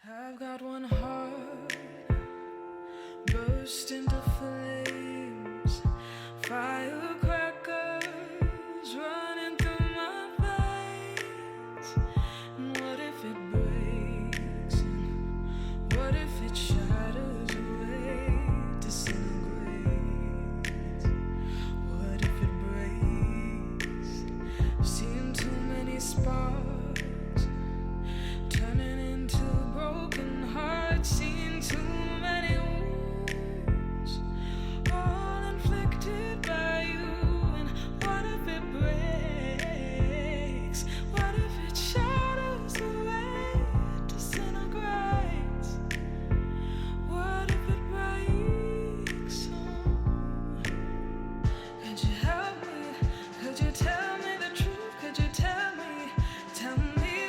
I've got one heart, burst into flames, firecrackers running through my veins. And what if it breaks? And what if it shatters away, disintegrates? What if it breaks? Seen too many sparks turning into broken hearts, seen too many wounds, all inflicted by you. And what if it breaks? What if it shatters away, disintegrates? What if it breaks? Oh, could you help me? Could you tell me the truth? Could you tell me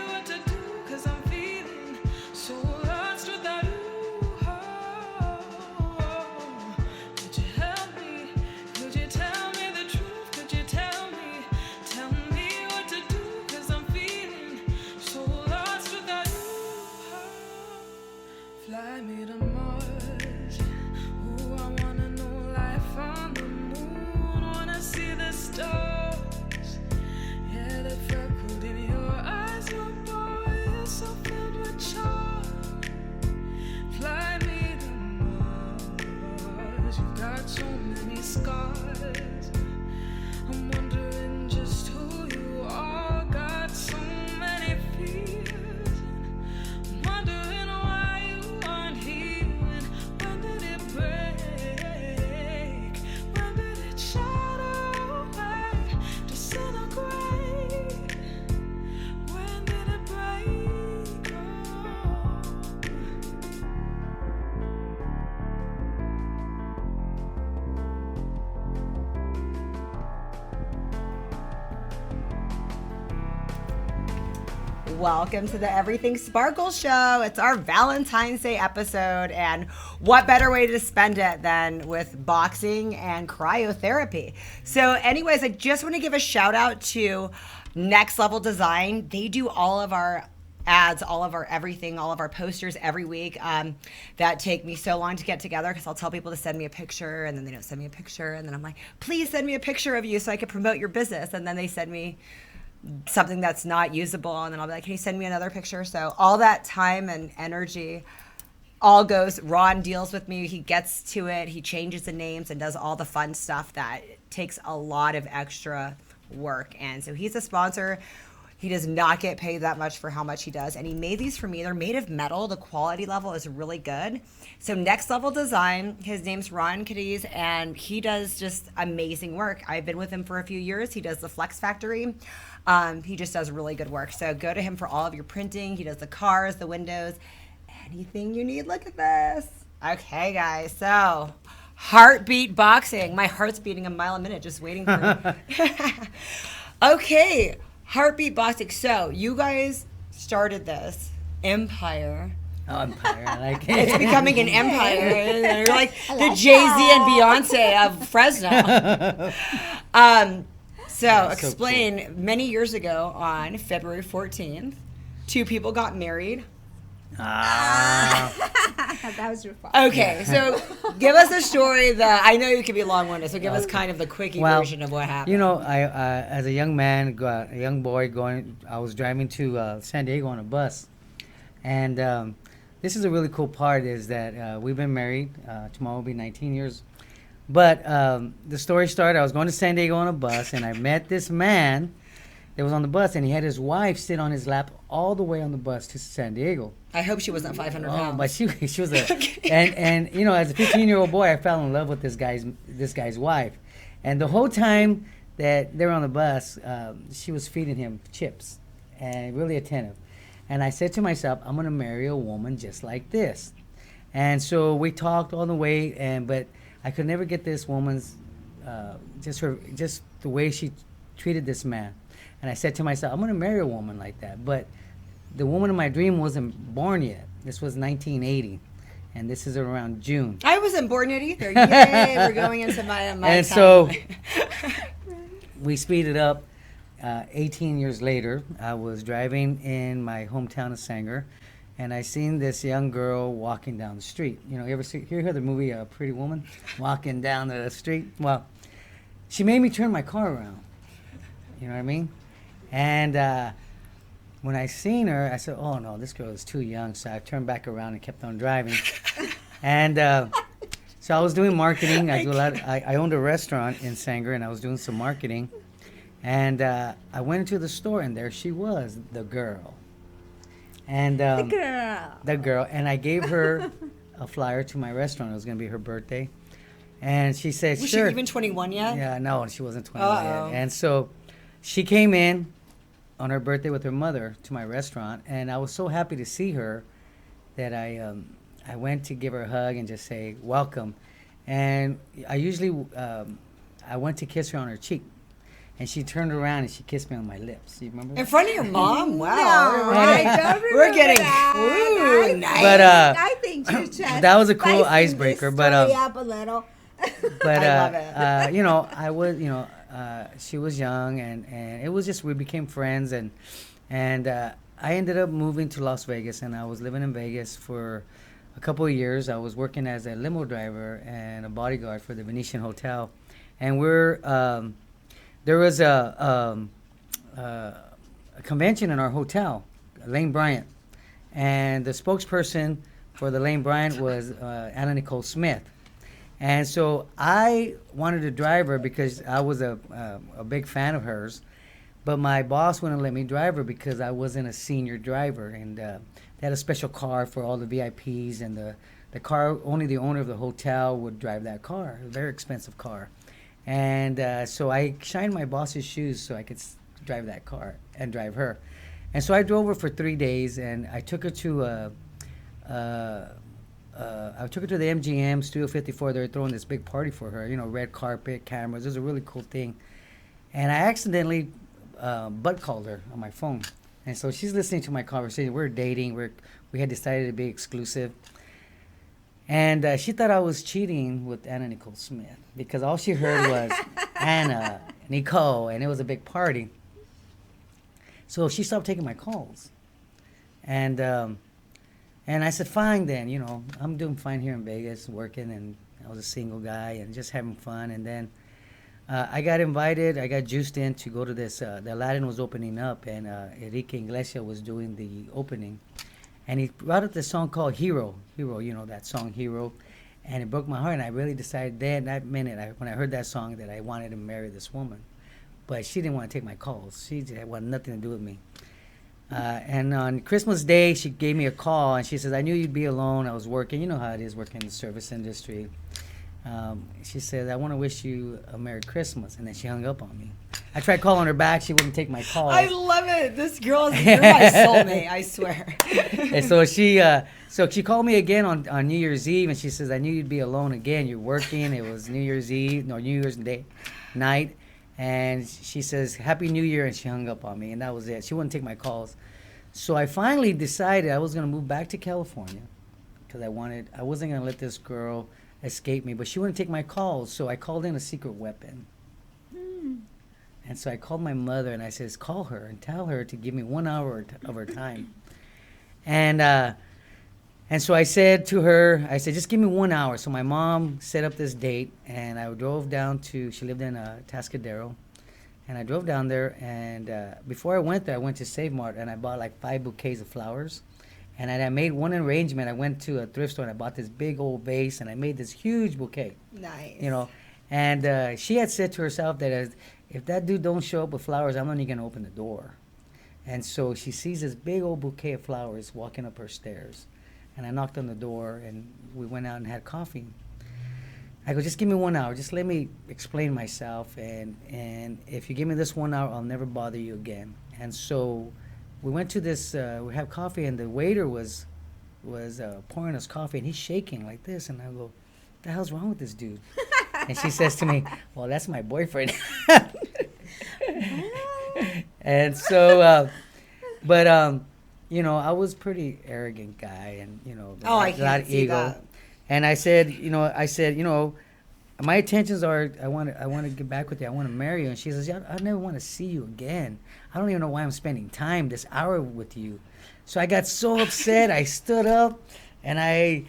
what to do? 'Cause I'm feeling so lost without you. Oh, could you help me? Could you tell me the truth? Could you tell me what to do? 'Cause I'm feeling so lost without you. Fly me to Mars. Ooh, I wanna know life on the moon. Wanna see the stars. Yeah, the freckled in your eyes, my boy, you're so filled with charm. Fly me to Mars. You've got so many scars. I'm wondering just who you are. Got so many fears. I'm wondering why you aren't here. And when did it break? When did it shatter away, disintegrate? When did it break? Oh. Welcome to the Everything Sparkle Show. It's our Valentine's Day episode, and what better way to spend it than with boxing and cryotherapy? So anyways, I just want to give a shout out to Next Level Design. They do all of our ads, all of our everything, all of our posters every week that take me so long to get together because I'll tell people to send me a picture and then they don't send me a picture, and then I'm like, please send me a picture of you so I can promote your business, and then they send me something that's not usable, and then I'll be like, can you send me another picture? So all that time and energy all goes, Ron deals with me, he gets to it, he changes the names and does all the fun stuff that takes a lot of extra work. And so he's a sponsor. He does not get paid that much for how much he does, and he made these for me. They're made of metal. The quality level is really good. So Next Level Design, his name's Ron Cadiz, and he does just amazing work. I've been with him for a few years. He does the Flex Factory. He just does really good work. So go to him for all of your printing. He does the cars, the windows, anything you need. Look at this. Okay, guys. So heartbeat boxing. My heart's beating a mile a minute just waiting for me. Okay. Heartbeat boxing. So you guys started this empire. Oh, empire. I like it. It's becoming an empire. You're like the Jay-Z and Beyonce of Fresno. So explain, cool. Many years ago on February 14th, two people got married. That was your fault. Okay, so give us a story I know you can be long-winded, so give us kind of the quickie version of what happened. You know, I as a young man, a young boy I was driving to San Diego on a bus. And this is a really cool part is that we've been married. Tomorrow will be 19 years. But the story started, I was going to San Diego on a bus, and I met this man that was on the bus, and he had his wife sit on his lap all the way on the bus to San Diego. I hope she wasn't 500 pounds. But she was and you know, as a 15-year-old boy, I fell in love with this guy's wife. And the whole time that they were on the bus, she was feeding him chips and really attentive. And I said to myself, I'm going to marry a woman just like this. And so we talked all the way, but I could never get this woman's just the way she treated this man. And I said to myself, I'm going to marry a woman like that. But the woman of my dream wasn't born yet. This was 1980, and this is around June. I wasn't born yet either. Yay, we're going into my and time. So we speeded up. 18 years later, I was driving in my hometown of Sanger, and I seen this young girl walking down the street. You know, you ever hear the movie Pretty Woman, walking down the street? Well, she made me turn my car around. You know what I mean? And when I seen her, I said, "Oh no, this girl is too young." So I turned back around and kept on driving. And so I was doing marketing. I owned a restaurant in Sanger, and I was doing some marketing. And I went into the store, and there she was, the girl. And the girl. And I gave her a flyer to my restaurant. It was going to be her birthday. And she said, Was sure. she even 21 yet? Yeah, no, she wasn't 21 Uh-oh. yet. And so she came in on her birthday with her mother to my restaurant. And I was so happy to see her that I went to give her a hug and just say, welcome. And I usually, I went to kiss her on her cheek. And she turned around and she kissed me on my lips. You remember that? In front of your mom? Wow. No, I don't remember We're getting that. ooh, nice. But I think you're just that was a cool spicing icebreaker, this but, story up a little. But I love it. you know, I was, you know, she was young, and it was just we became friends, and I ended up moving to Las Vegas, and I was living in Vegas for a couple of years. I was working as a limo driver and a bodyguard for the Venetian Hotel, and there was a convention in our hotel, Lane Bryant, and the spokesperson for the Lane Bryant was Anna Nicole Smith. And so I wanted to drive her because I was a big fan of hers, but my boss wouldn't let me drive her because I wasn't a senior driver, and they had a special car for all the VIPs, and the car, only the owner of the hotel would drive that car, a very expensive car. And so I shined my boss's shoes so I could drive that car and drive her. And so I drove her for 3 days, and I took her to the MGM Studio 54. They were throwing this big party for her, you know, red carpet, cameras. It was a really cool thing. And I accidentally butt called her on my phone. And so she's listening to my conversation. We're dating. We had decided to be exclusive. And she thought I was cheating with Anna Nicole Smith because all she heard was Anna, Nicole, and it was a big party. So she stopped taking my calls. And I said, fine then, you know, I'm doing fine here in Vegas, working, and I was a single guy and just having fun. And then I got invited, I got juiced in to go to this, the Aladdin was opening up, and Enrique Iglesias was doing the opening. And he brought up this song called Hero, you know, that song Hero. And it broke my heart, and I really decided then, that minute, when I heard that song, that I wanted to marry this woman. But she didn't want to take my calls. She wanted nothing to do with me. And on Christmas Day, she gave me a call, and she says, I knew you'd be alone. I was working. You know how it is working in the service industry. She said, I want to wish you a Merry Christmas. And then she hung up on me. I tried calling her back. She wouldn't take my call. I love it. This girl is you're my soulmate, I swear. And so she called me again on New Year's Eve, and she says, I knew you'd be alone again. You're working. It was New Year's Day night. And she says, Happy New Year, and she hung up on me, and that was it. She wouldn't take my calls. So I finally decided I was going to move back to California because I wasn't going to let this girl escape me, but she wouldn't take my calls, so I called in a secret weapon. And so I called my mother, and I says, call her and tell her to give me 1 hour of her time. And so I said to her, just give me 1 hour. So my mom set up this date, and I drove down she lived in Tascadero, and I drove down there, and before I went there, I went to Save Mart, and I bought like 5 bouquets of flowers. And I made one arrangement. I went to a thrift store, and I bought this big old vase, and I made this huge bouquet. Nice. You know, and she had said to herself that if that dude don't show up with flowers, I'm not even going to open the door. And so she sees this big old bouquet of flowers walking up her stairs. And I knocked on the door, and we went out and had coffee. I go, just give me 1 hour. Just let me explain myself. And if you give me this 1 hour, I'll never bother you again. And so we went to this, we had coffee, and the waiter was pouring us coffee, and he's shaking like this. And I go, what the hell's wrong with this dude? And she says to me, well, that's my boyfriend. And so, you know, I was pretty arrogant guy, and, you know, a lot of ego. That. And I said, my intentions are I want to get back with you. I want to marry you. And she says, yeah, I never want to see you again. I don't even know why I'm spending time this hour with you. So I got so upset. I stood up and I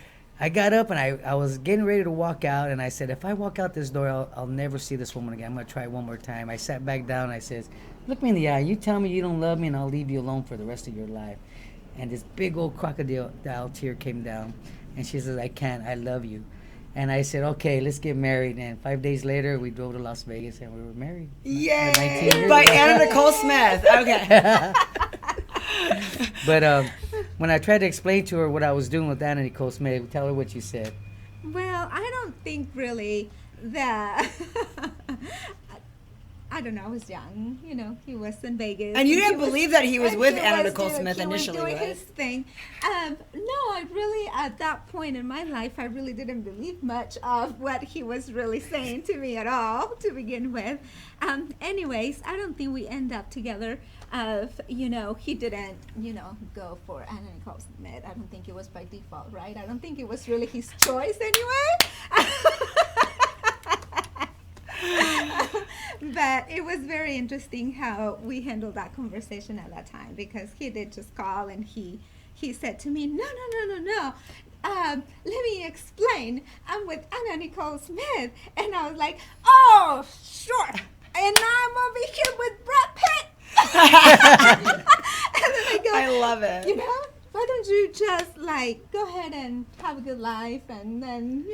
got up and I was getting ready to walk out. And I said, if I walk out this door, I'll never see this woman again. I'm going to try it one more time. I sat back down and I said, look me in the eye. You tell me you don't love me and I'll leave you alone for the rest of your life. And this big old crocodile tear came down. And she says, I can't. I love you. And I said, okay, let's get married. And 5 days later, we drove to Las Vegas and we were married. Yay! 19 years By ago. Anna Nicole Smith. Okay. But when I tried to explain to her what I was doing with Anna Nicole Smith, tell her what you said. Well, I don't think really that. I don't know. I was young. You know, he was in Vegas. And you didn't believe that he was and with he Anna was Nicole doing- Smith he initially, was doing right? his thing. No, I really, at that point in my life, I really didn't believe much of what he was really saying to me at all to begin with. Anyways, I don't think we end up together. He didn't, go for Anna Nicole Smith. I don't think it was by default, right? I don't think it was really his choice anyway. But it was very interesting how we handled that conversation at that time, because he did just call and he said to me, no. Let me explain. I'm with Anna Nicole Smith. And I was like, oh, sure. And now I'm over here with Brad Pitt. And then I go, I love it. why don't you just go ahead and have a good life, and then,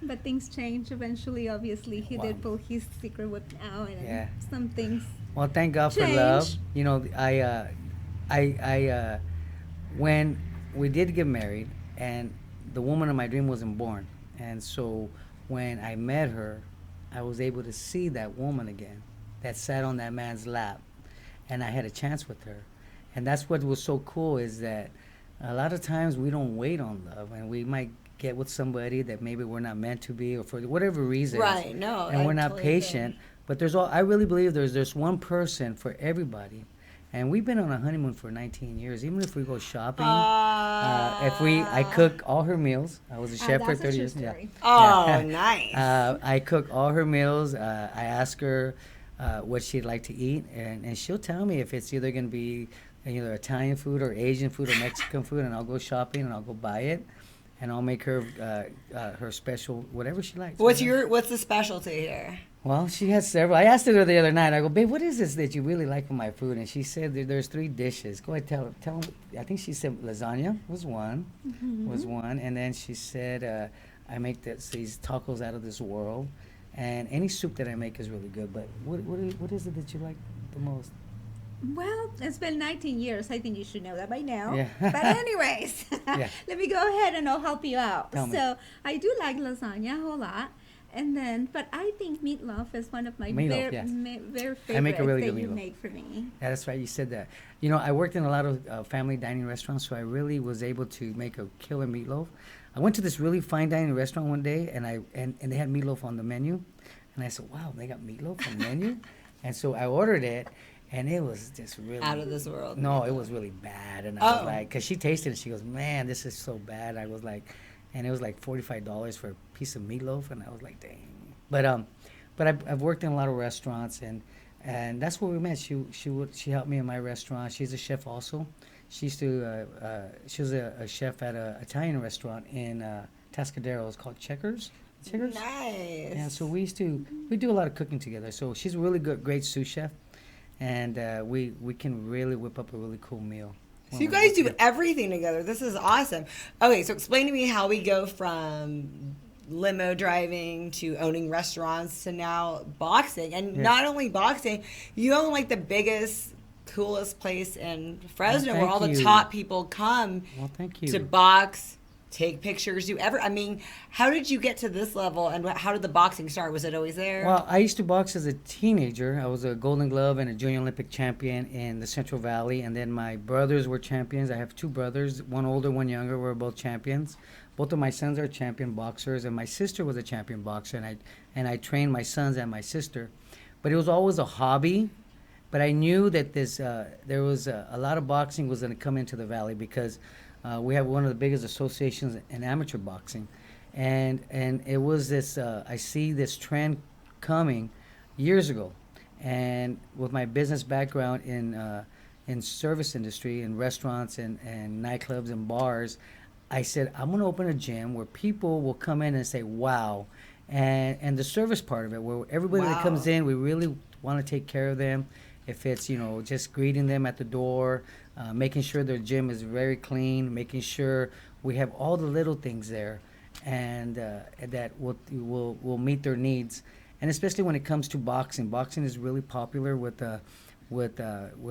but things change eventually. Obviously, he did pull his secret whip out, and some things. Well, thank God for change. love. I when we did get married, and the woman of my dream wasn't born, and so when I met her, I was able to see that woman again, that sat on that man's lap, and I had a chance with her, and that's what was so cool, is that a lot of times we don't wait on love, and we might get with somebody that maybe we're not meant to be, or for whatever reason, Right, no, and I we're not totally patient. agree. But I really believe there's one person for everybody, and we've been on a honeymoon for 19 years. Even if we go shopping, I cook all her meals. I was a chef for That's a 30 true years. story. Oh, nice. I cook all her meals. I ask her what she'd like to eat, and she'll tell me if it's either going to be either Italian food or Asian food or Mexican food, and I'll go shopping and I'll go buy it, and I'll make her her special whatever she likes. What's the specialty here? Well, she has several. I asked her the other night. I go, babe, what is this that you really like from my food? And she said there's 3 dishes. Go ahead, tell them. I think she said lasagna was one, and then she said I make these tacos out of this world, and any soup that I make is really good. But what is it that you like the most? Well, it's been 19 years. I think you should know that by now. Yeah. But anyways, Yeah. let me go ahead and I'll help you out. Tell me. So I do like lasagna a whole lot. And then, but I think meatloaf is one of my Meatloaf, yes. very favorites I make a really that good you meatloaf. make for me. Yeah, that's right. You said that. I worked in a lot of family dining restaurants, so I really was able to make a killer meatloaf. I went to this really fine dining restaurant one day, and they had meatloaf on the menu, and I said, "Wow, they got meatloaf on the menu," and so I ordered it, and it was just really Out of this world. No, it was really bad, and I was like, because she tasted it, she goes, "Man, this is so bad." I was like, and it was like $45 for a piece of meatloaf, and I was like, "Dang." But I've worked in a lot of restaurants, and that's where we met. She helped me in my restaurant. She's a chef also. She used to she was a chef at an Italian restaurant in Tascadero. It's called Checkers. Nice. Yeah, so we do a lot of cooking together. So she's a really great sous chef, and we can really whip up a really cool meal. So you guys do everything together. This is awesome. Okay, so explain to me how we go from limo driving to owning restaurants to now boxing. And not only boxing, you own like the biggest, coolest place in Fresno where all the top people come thank you. to box, take pictures, how did you get to this level, and how did the boxing start? Was it always there? Well, I used to box as a teenager. I was a Golden Glove and a Junior Olympic champion in the Central Valley, and then my brothers were champions. I have 2 brothers, one older, one younger. We're both champions. Both of my sons are champion boxers, and my sister was a champion boxer, and I trained my sons and my sister. But it was always a hobby. But I knew that there was a lot of boxing was going to come into the valley, because we have one of the biggest associations in amateur boxing. and it was this. I see this trend coming years ago, and with my business background in service industry, in restaurants and nightclubs and bars, I said I'm going to open a gym where people will come in and say, "Wow," and the service part of it, where everybody that comes in, we really want to take care of them. If it's, just greeting them at the door, making sure their gym is very clean, making sure we have all the little things there, and that will meet their needs. And especially when it comes to boxing, boxing is really popular with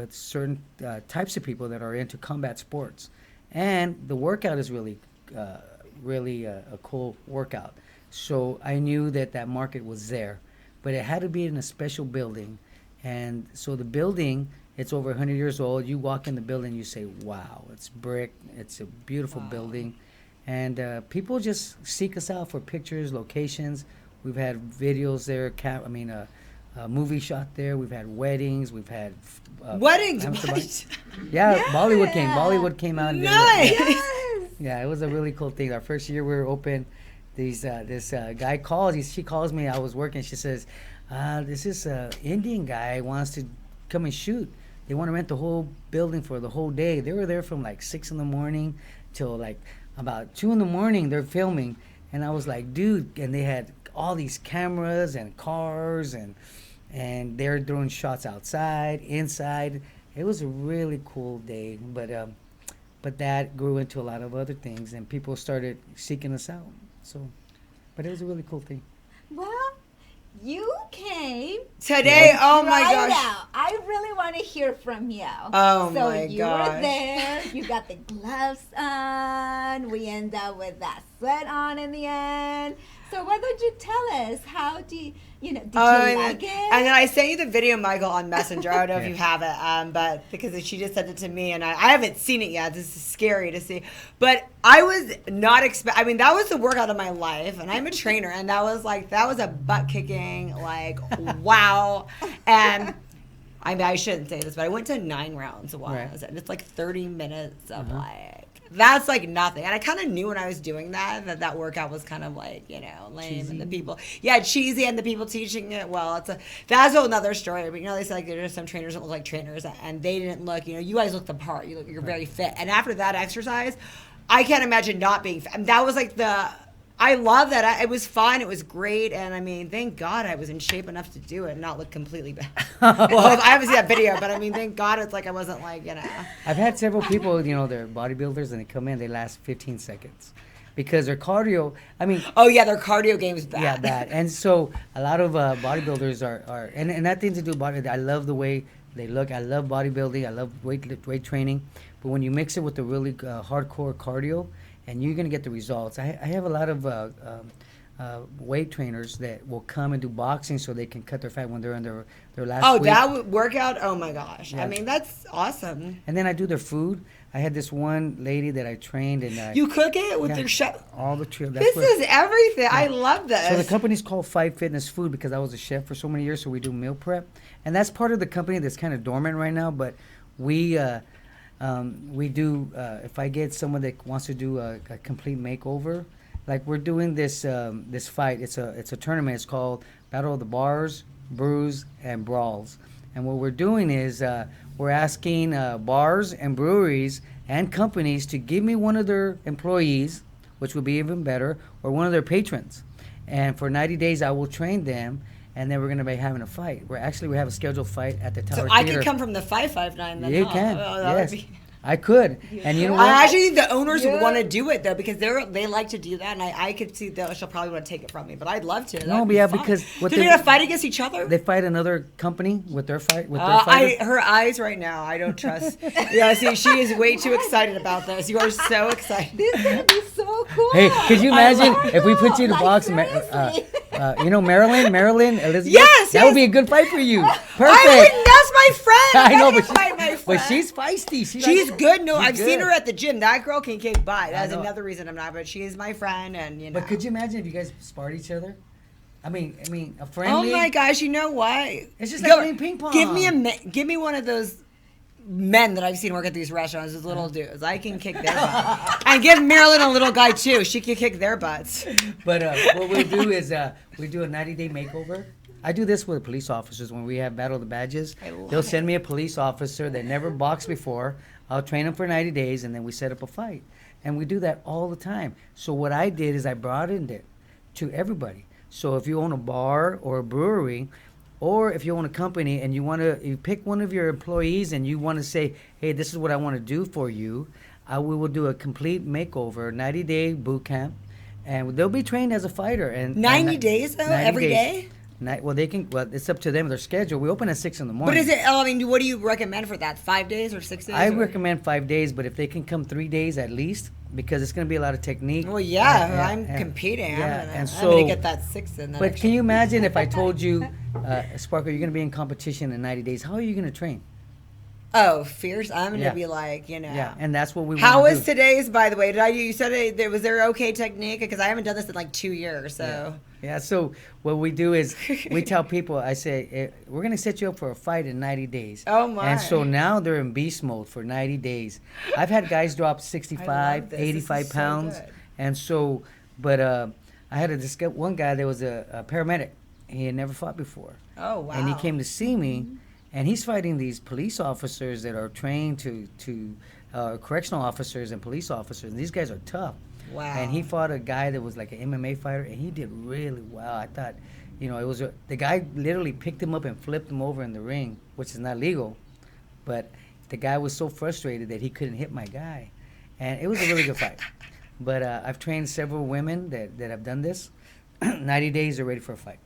certain types of people that are into combat sports, and the workout is really a cool workout. So I knew that market was there, but it had to be in a special building. And so the building, it's over 100 years old. You walk in the building, you say, wow, it's brick. It's a beautiful building. And people just seek us out for pictures, locations. We've had videos there, a movie shot there. We've had weddings. We've had... weddings? Yeah, yes. Bollywood came out. And nice! Yeah, it was a really cool thing. Our first year we were open, this guy calls. She calls me. I was working. She says... this is an Indian guy wants to come and shoot. They want to rent the whole building for the whole day. They were there from like 6 in the morning till like about 2 in the morning. They're filming. And I was like, dude, and they had all these cameras and cars and they're doing shots outside, inside. It was a really cool day. But that grew into a lot of other things and people started seeking us out. But it was a really cool thing. Well, you came today. Oh my gosh! Out. I really want to hear from you. Oh so my gosh! You were there. You got the gloves on. We end up with that sweat on in the end. So why don't you tell us? How do you did you like it? And then I sent you the video, Michael, on Messenger. I don't know if you have it, but because she just sent it to me, and I haven't seen it yet. This is scary to see. But I was not that was the workout of my life, and I'm a trainer, and that was a butt kicking, wow. And I shouldn't say this, but I went to 9 rounds a while. Right. And it's 30 minutes of that's nothing. And I kind of knew when I was doing that workout was kind of lame. Cheesy. And the people, cheesy, and the people teaching it, that's a whole nother story. But they say there's some trainers that look like trainers, and they didn't look, you guys look the part. You're very fit. And after that exercise, I can't imagine not being fit. And that was I love that. It was fun. It was great. And thank God I was in shape enough to do it and not look completely bad. Well, I haven't seen that video, but thank God it's I wasn't I've had several people, they're bodybuilders and they come in, they last 15 seconds because their cardio, oh yeah, their cardio game is bad. Yeah, bad. And so a lot of bodybuilders are and that thing to do body, I love the way they look. I love bodybuilding. I love weight training. But when you mix it with the really hardcore cardio, and you're going to get the results. I have a lot of weight trainers that will come and do boxing so they can cut their fat when they're in their last week. That workout? Oh, my gosh. Yeah. That's awesome. And then I do their food. I had this one lady that I trained. And you cook it with your chef? All the trip. This is everything. Yeah. I love this. So the company's called Fight Fitness Food because I was a chef for so many years, so we do meal prep. And that's part of the company that's kind of dormant right now, but we do, if I get someone that wants to do a complete makeover, we're doing this fight. It's a tournament. It's called Battle of the Bars, Brews, and Brawls. And what we're doing is we're asking bars and breweries and companies to give me one of their employees, which would be even better, or one of their patrons. And for 90 days, I will train them. And then we're going to be having a fight. We have a scheduled fight at the Tower Theater. So I could come from the 559 then. You can. Yes. I could. And you know what? I actually think the owners would want to do it though because they like to do that, and I could see that she'll probably want to take it from me, but I'd love to. No, but yeah, because what they're gonna fight against each other. They fight another company with their fight. With their fighter. Her eyes right now, I don't trust. Yeah, see, she is way too excited about this. You are so excited. This is gonna be so cool. Hey, could you imagine if we put you to box? Marilyn, Elizabeth. Yes, that would be a good fight for you. Perfect. That's my friend. I know, but she's feisty. She's good. No, I've seen her at the gym. That girl can kick butt. That's another reason I'm not. But she is my friend, and But could you imagine if you guys sparred each other? I mean, a friendly. Oh my gosh! You know what? It's just like playing ping pong. Give me one of those men that I've seen work at these restaurants is little dudes. I can kick their butt. And give Marilyn a little guy too. She can kick their butts. But what we do is we do a 90-day makeover. I do this with police officers when we have Battle of the Badges. They'll send me a police officer that never boxed before. I'll train them for 90 days, and then we set up a fight. And we do that all the time. So what I did is I broadened it to everybody. So if you own a bar or a brewery, or if you own a company and you pick one of your employees and you want to say, hey, this is what I want to do for you, we will do a complete makeover, 90-day boot camp, and they'll be trained as a fighter. And 90 days, though? 90 Every days. day? Well, it's up to them, their schedule. We open at 6 in the morning. But is it, I mean, what do you recommend for that? 5 days or 6 days? I recommend 5 days, but if they can come 3 days at least, because it's going to be a lot of technique. Well, yeah, I'm competing. Yeah, I'm going to get that 6 in. But can you imagine if I told you, Sparkle, you're going to be in competition in 90 days. How are you going to train? Oh, fierce! I'm gonna be like, Yeah, and that's what we. How was today's, by the way? You said was there okay technique? Because I haven't done this in like 2 years. So yeah. So what we do is we tell people. I say we're gonna set you up for a fight in 90 days. Oh my! And so now they're in beast mode for 90 days. I've had guys drop 65, 85 pounds, and so. But I had one guy that was a paramedic. He had never fought before. Oh wow! And he came to see me. And he's fighting these police officers that are trained to correctional officers and police officers. And these guys are tough. Wow. And he fought a guy that was like an MMA fighter, and he did really well. I thought, it was the guy literally picked him up and flipped him over in the ring, which is not legal. But the guy was so frustrated that he couldn't hit my guy. And it was a really good fight. But I've trained several women that have done this. 90 days, they're ready for a fight.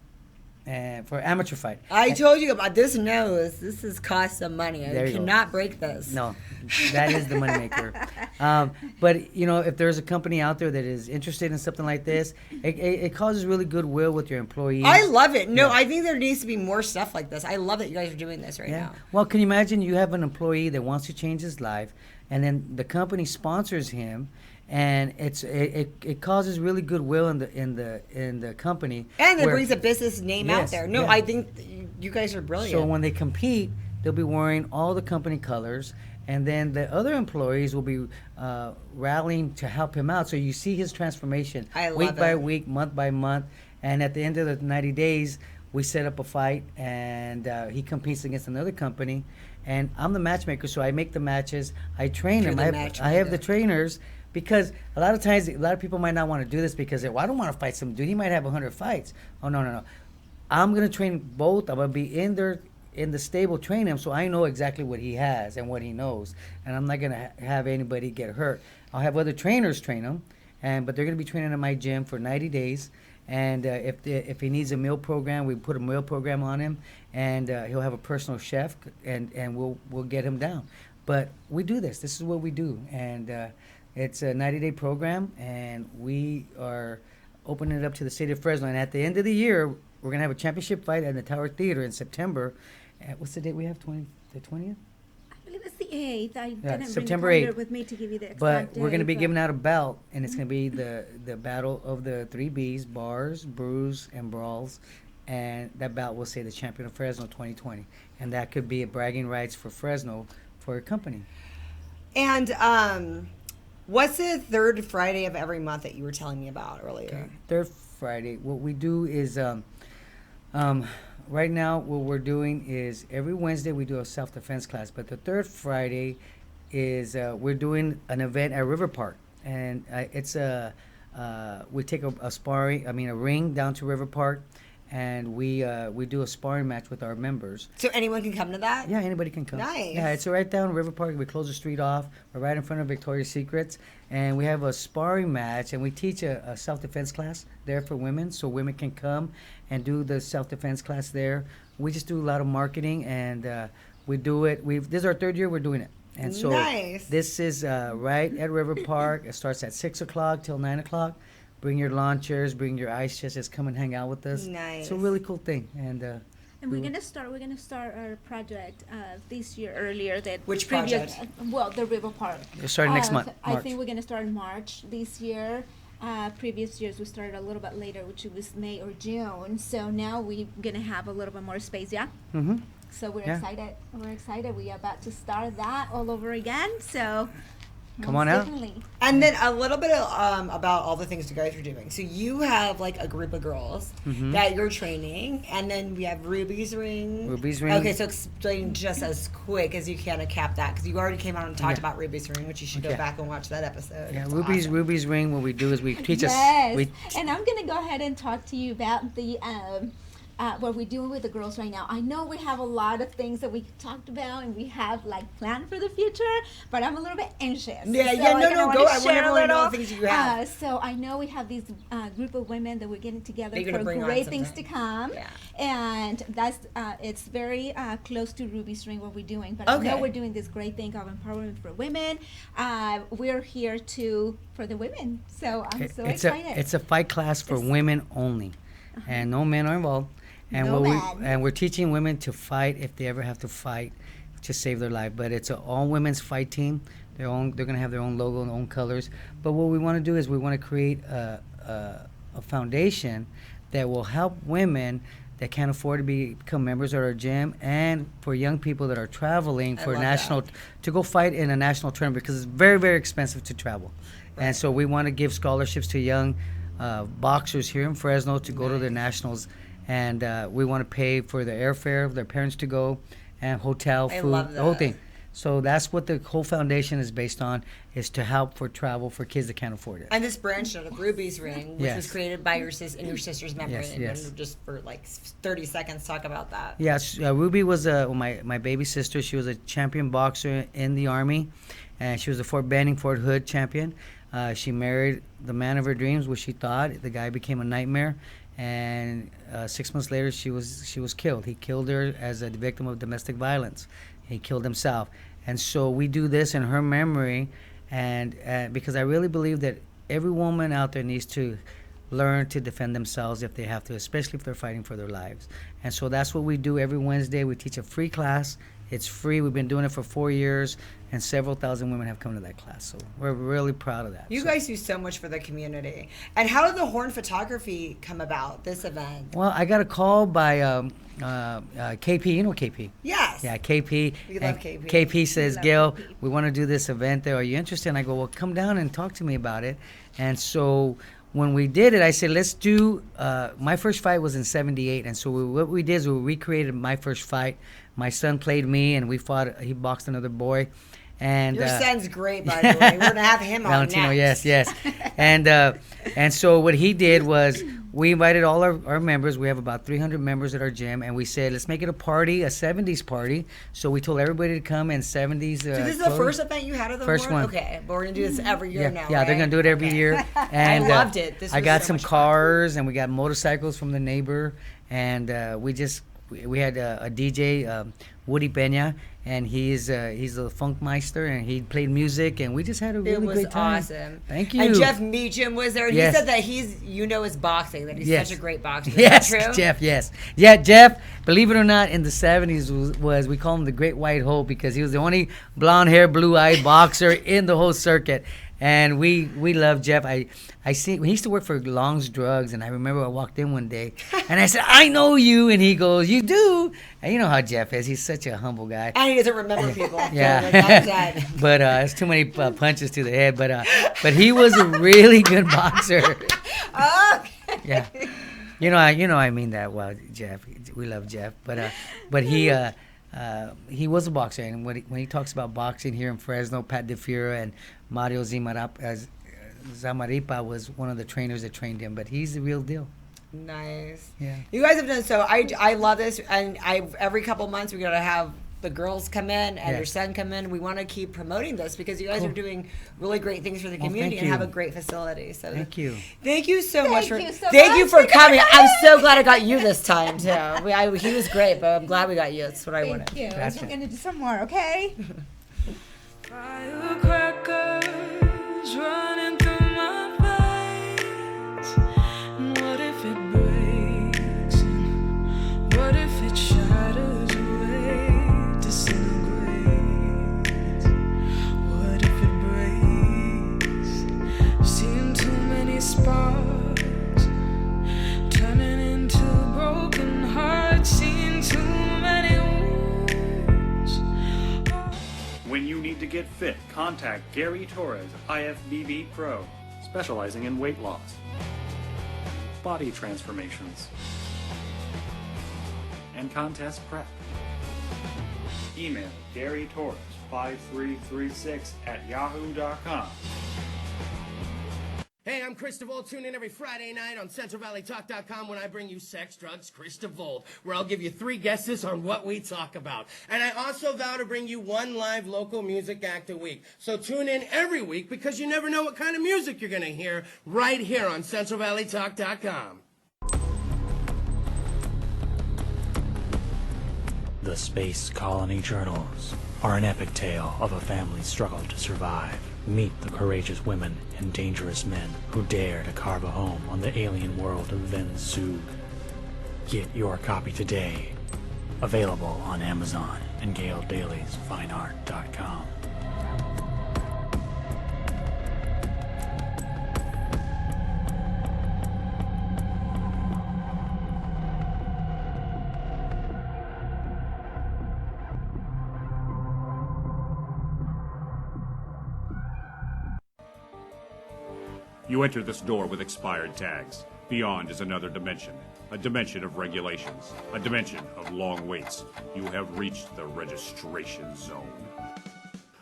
And for amateur fight. I told you about this nose. This has cost some money. I cannot break this. No, that is the moneymaker. But, if there's a company out there that is interested in something like this, it causes really goodwill with your employees. I love it. No, I think there needs to be more stuff like this. I love that you guys are doing this right now. Well, can you imagine you have an employee that wants to change his life, and then the company sponsors him, and it causes really goodwill in the company, and it brings a business name out there. No, I think you guys are brilliant. So when they compete, they'll be wearing all the company colors, and then the other employees will be rallying to help him out. So you see his transformation week by week, month by month, and at the end of the 90 days, we set up a fight, and he competes against another company, and I'm the matchmaker, so I make the matches, I train him, I have the trainers. Because a lot of times, a lot of people might not want to do this because I don't want to fight some dude. He might have 100 fights. Oh, no. I'm going to train both. I'm going to be in the stable, train him, so I know exactly what he has and what he knows. And I'm not going to have anybody get hurt. I'll have other trainers train him, but they're going to be training in my gym for 90 days. And if he needs a meal program, we put a meal program on him, and he'll have a personal chef, and we'll get him down. But we do this. This is what we do. And it's a 90-day program, and we are opening it up to the city of Fresno. And at the end of the year, we're going to have a championship fight at the Tower Theater in September. What's the date we have? The 20th? I believe it's the 8th. I didn't September bring the 8th. calendar with me to give you the exact But date, we're going to be giving out a belt, and it's going to be the battle of the 3 Bs, bars, brews, and brawls. And that belt will say the champion of Fresno 2020. And that could be a bragging rights for Fresno for a company. And what's the third Friday of every month that you were telling me about earlier? Okay. Third Friday. What we do is, right now, what we're doing is every Wednesday we do a self-defense class. But the third Friday is we're doing an event at River Park. And it's we take a ring down to River Park. And we do a sparring match with our members. So anyone can come to that? Yeah, anybody can come. Nice. Yeah, it's right down River Park. We close the street off. We're right in front of Victoria's Secrets. And we have a sparring match, and we teach a self-defense class there for women, so women can come and do the self-defense class there. We just do a lot of marketing, and we do it. This is our third year we're doing it. And so this is right at River Park. It starts at 6 o'clock till 9 o'clock. Bring your lawn chairs, bring your ice chests, just come and hang out with us. Nice. It's a really cool thing. And we're gonna start our project this year earlier than which previous, project? The River Park. We're starting next month. I think we're gonna start in March this year. Previous years we started a little bit later, which was May or June. So now we're gonna have a little bit more space. Yeah. Mm-hmm. So we're Yeah. excited. We're excited. We are about to start that all over again. So Come most on out. definitely. And then a little bit about all the things you guys are doing. So you have like a group of girls that you're training, and then we have Ruby's Ring. Ruby's Ring. Okay, so explain just as quick as you can to cap that, because you already came out and talked Yeah. about Ruby's Ring, which you should go Okay. back and watch that episode. Yeah, It's Ruby's awesome. Ruby's Ring. What we do is we teach Yes. us. And I'm gonna go ahead and talk to you about the what we're doing with the girls right now. I know we have a lot of things that we talked about and we have like planned for the future, but I'm a little bit anxious. Yeah, So yeah, no, I no, wanna go. I want share a everyone to know little. the things you have. So I know we have these group of women that we're getting together That you're gonna for bring on great things to sometime. come. Yeah. And that's it's very close to Ruby's Ring what we're doing, but Okay. I know we're doing this great thing of empowerment for women. We're here for the women, so I'm so excited. It's a fight class for women only, and no men are involved. And No what men. we're teaching women to fight if they ever have to fight to save their life. But it's an all women's fight team. They're gonna have their own logo and own colors. But what we want to do is we want to create a foundation that will help women that can't afford to become members of our gym, and for young people that are traveling I for love national that. to go fight in a national tournament, because it's very, very expensive to travel. And so we want to give scholarships to young boxers here in Fresno to go to the nationals, and we want to pay for the airfare of their parents to go, and hotel, I food, love the whole that. thing. So that's what the whole foundation is based on, is to help for travel for kids that can't afford it. And this branched out of Ruby's Ring, which Yes. was created by your in your sister's memory. Yes, And yes. just for like 30 seconds, talk about that. Yes, Ruby was my baby sister. She was a champion boxer in the Army, and she was a Fort Hood champion. She married the man of her dreams, which she thought. The guy became a nightmare, and 6 months later, she was killed. He killed her as a victim of domestic violence. He killed himself. And so we do this in her memory, and because I really believe that every woman out there needs to learn to defend themselves if they have to, especially if they're fighting for their lives. And so that's what we do every Wednesday. We teach a free class. It's free. We've been doing it for 4 years, and several thousand women have come to that class. So we're really proud of that. You So- guys do so much for the community. And how did the horn photography come about, this event? Well, I got a call by KP. You know KP? Yes. Yeah, KP. We And love KP. KP says, love Gail, KP. we want to do this event there. Are you interested? And I go, well, come down and talk to me about it. And so when we did it, I said, let's do, my first fight was in 78. And so what we did is we recreated my first fight. My son played me, and we fought, he boxed another boy. And Your son's great, by the way. We're going to have him on Valentino, next. yes. And so what he did was we invited all our members. We have about 300 members at our gym, and we said, let's make it a party, a 70s party. So we told everybody to come in 70s. So this is the clothing. first event you had of the First horn? one. Okay, but we're going to do this every year Yeah, now, yeah, they're right? gonna do it every Okay. year. And loved it. This I was got so some much fun. cars, and we got motorcycles from the neighbor, and we had a DJ, Woody Pena, and he's a funkmeister, and he played music, and we just had a It really was great time. awesome. Thank you. And Jeff Meacham was there, and Yes. he said that his boxing, that he's Yes. such a great boxer. Is Yes, that true? Jeff. Yes, yeah, Jeff. Believe it or not, in the '70s was we call him the Great White Hope, because he was the only blonde hair, blue eyed boxer in the whole circuit. And we love Jeff. I see he used to work for Long's Drugs, and I remember I walked in one day and I said, I know you, and he goes, you do? And you know how Jeff is. He's such a humble guy. And he doesn't remember people. Yeah. So that's that. But it's too many punches to the head. But he was a really good boxer. Okay. Yeah. You know I mean that well, Jeff. We love Jeff. But he was a boxer, and when he talks about boxing here in Fresno, Pat DeFura and Mario Zamaripa was one of the trainers that trained him. But he's the real deal. Nice. Yeah. You guys have done so. I love this, and every couple months we gotta have the girls come in and your Yes. son come in. We want to keep promoting this because you guys are doing really great things for the Well, community thank and have you. a great facility. So Thank you. Thank you so much for you so thank you much for for coming. I'm so glad I got you this time too. He was great, but I'm glad we got you. That's what I wanted. Thank you. Gotcha. We're gonna do some more, okay? Firecrackers running through my veins. And what if it breaks? And what if it shatters away, disintegrates? What if it breaks? Seen too many sparks turning into broken hearts. Seen too many When you need to get fit, contact Gary Torres, IFBB Pro, specializing in weight loss, body transformations, and contest prep. Email Gary Torres 5336 at yahoo.com. Hey, I'm Chris DeVold. Tune in every Friday night on CentralValleyTalk.com when I bring you Sex, Drugs, Chris DeVold, where I'll give you 3 guesses on what we talk about. And I also vow to bring you 1 live local music act a week. So tune in every week because you never know what kind of music you're going to hear right here on CentralValleyTalk.com. The Space Colony Journals are an epic tale of a family's struggle to survive. Meet the courageous women and dangerous men who dare to carve a home on the alien world of Ven-Sug. Get your copy today. Available on Amazon and GailDailiesFineArt.com. You enter this door with expired tags. Beyond is another dimension, a dimension of regulations, a dimension of long waits. You have reached the registration zone.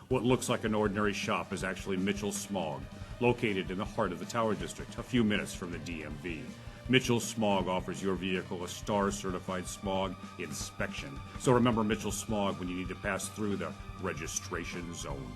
What looks like an ordinary shop is actually Mitchell Smog, located in the heart of the Tower District, a few minutes from the DMV. Mitchell Smog offers your vehicle a STAR-certified smog inspection. So remember Mitchell Smog when you need to pass through the registration zone.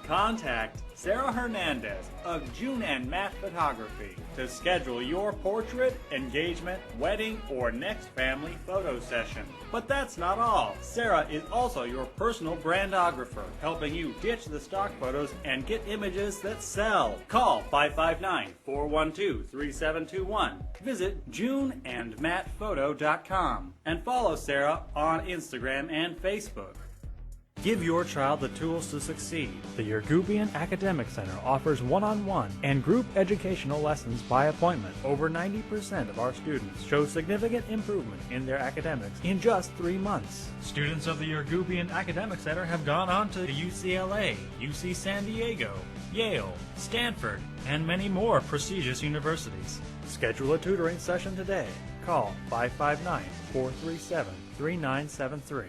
Contact Sarah Hernandez of June and Matte Photography to schedule your portrait, engagement, wedding, or next family photo session. But that's not all. Sarah is also your personal brandographer, helping you ditch the stock photos and get images that sell. Call 559-412-3721. Visit JuneandMattePhoto.com and follow Sarah on Instagram and Facebook. Give your child the tools to succeed. The Yergubian Academic Center offers one-on-one and group educational lessons by appointment. Over 90% of our students show significant improvement in their academics in just 3 months. Students of the Yergubian Academic Center have gone on to UCLA, UC San Diego, Yale, Stanford, and many more prestigious universities. Schedule a tutoring session today. Call 559-437-3973.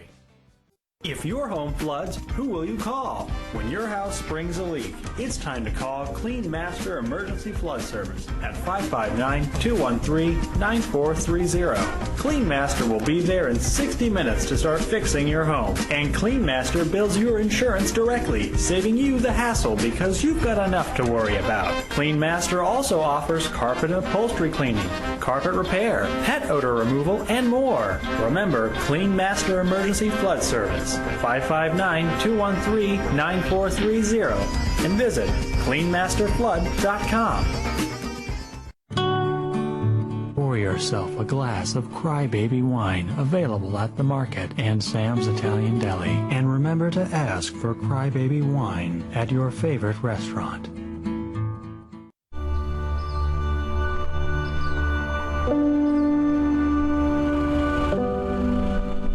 If your home floods, who will you call? When your house springs a leak, it's time to call Clean Master Emergency Flood Service at 559-213-9430. Clean Master will be there in 60 minutes to start fixing your home. And Clean Master bills your insurance directly, saving you the hassle because you've got enough to worry about. Clean Master also offers carpet and upholstery cleaning, carpet repair, pet odor removal, and more. Remember, Clean Master Emergency Flood Service. 559-213-9430 and visit cleanmasterflood.com. Pour yourself a glass of Crybaby wine available at the market and Sam's Italian Deli. And remember to ask for Crybaby wine at your favorite restaurant.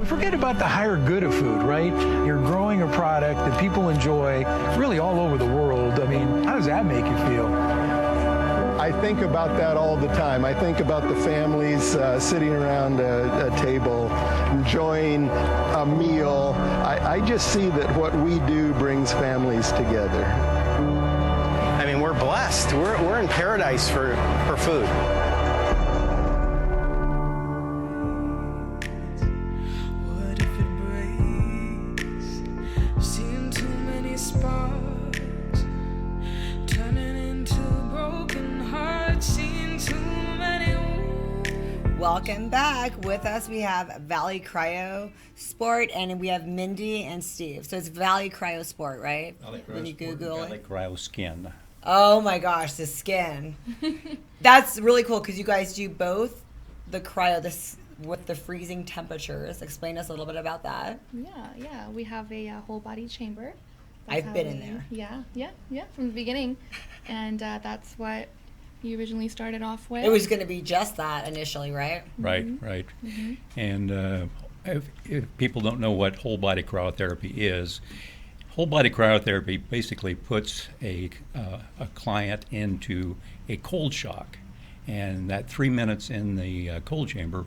Forget about the higher good of food, right? You're growing a product that people enjoy really all over the world. I mean, how does that make you feel? I think about that all the time. I think about the families sitting around a table, enjoying a meal. I just see that what we do brings families together. I mean, we're blessed. We're in paradise for food. Welcome back. With us, we have Valley Cryo Sport, and we have Mindy and Steve. So it's Valley Cryo Sport, right? When you Google Valley Cryo Skin. Oh my gosh, the skin. That's really cool because you guys do both the cryo with the freezing temperatures. Explain us a little bit about that. Yeah. We have a whole body chamber. I've been in there. Yeah, from the beginning. And that's what you originally started off with. It was going to be just that initially, right? Right. Mm-hmm. And if people don't know what whole body cryotherapy is, whole body cryotherapy basically puts a client into a cold shock, and that 3 minutes in the cold chamber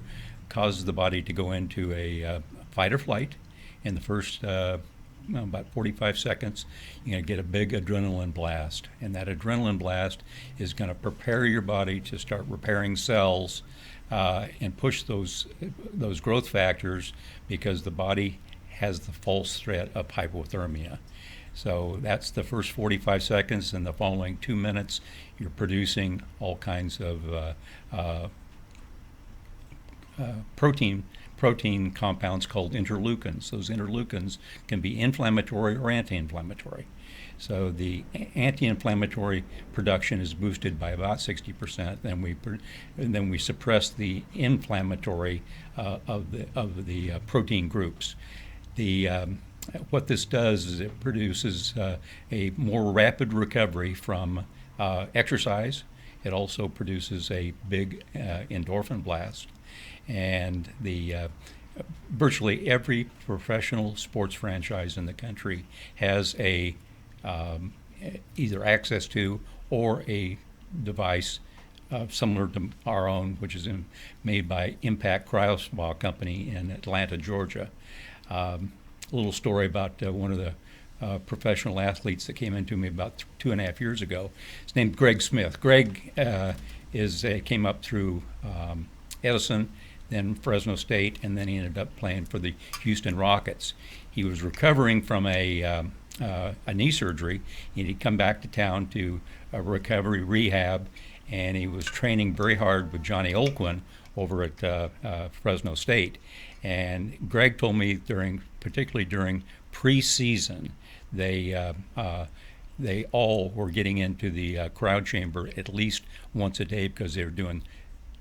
causes the body to go into a fight or flight. In the first about 45 seconds, you're going to get a big adrenaline blast, and that adrenaline blast is going to prepare your body to start repairing cells and push those growth factors, because the body has the false threat of hypothermia. So that's the first 45 seconds, and the following 2 minutes, you're producing all kinds of protein compounds called interleukins. Those interleukins can be inflammatory or anti-inflammatory. So the anti-inflammatory production is boosted by about 60%. Then we suppress the inflammatory of the protein groups. What this does is it produces a more rapid recovery from exercise. It also produces a big endorphin blast. And virtually every professional sports franchise in the country has either access to or a device similar to our own, which is made by Impact Cryospa Company in Atlanta, Georgia. A little story about one of the professional athletes that came into me about 2.5 years ago. His name's Greg Smith. Greg came up through Edison, then Fresno State, and then he ended up playing for the Houston Rockets. He was recovering from a knee surgery, and he'd come back to town to a recovery rehab, and he was training very hard with Johnny Olquin over at Fresno State. And Greg told me particularly during preseason, they all were getting into the crowd chamber at least once a day, because they were doing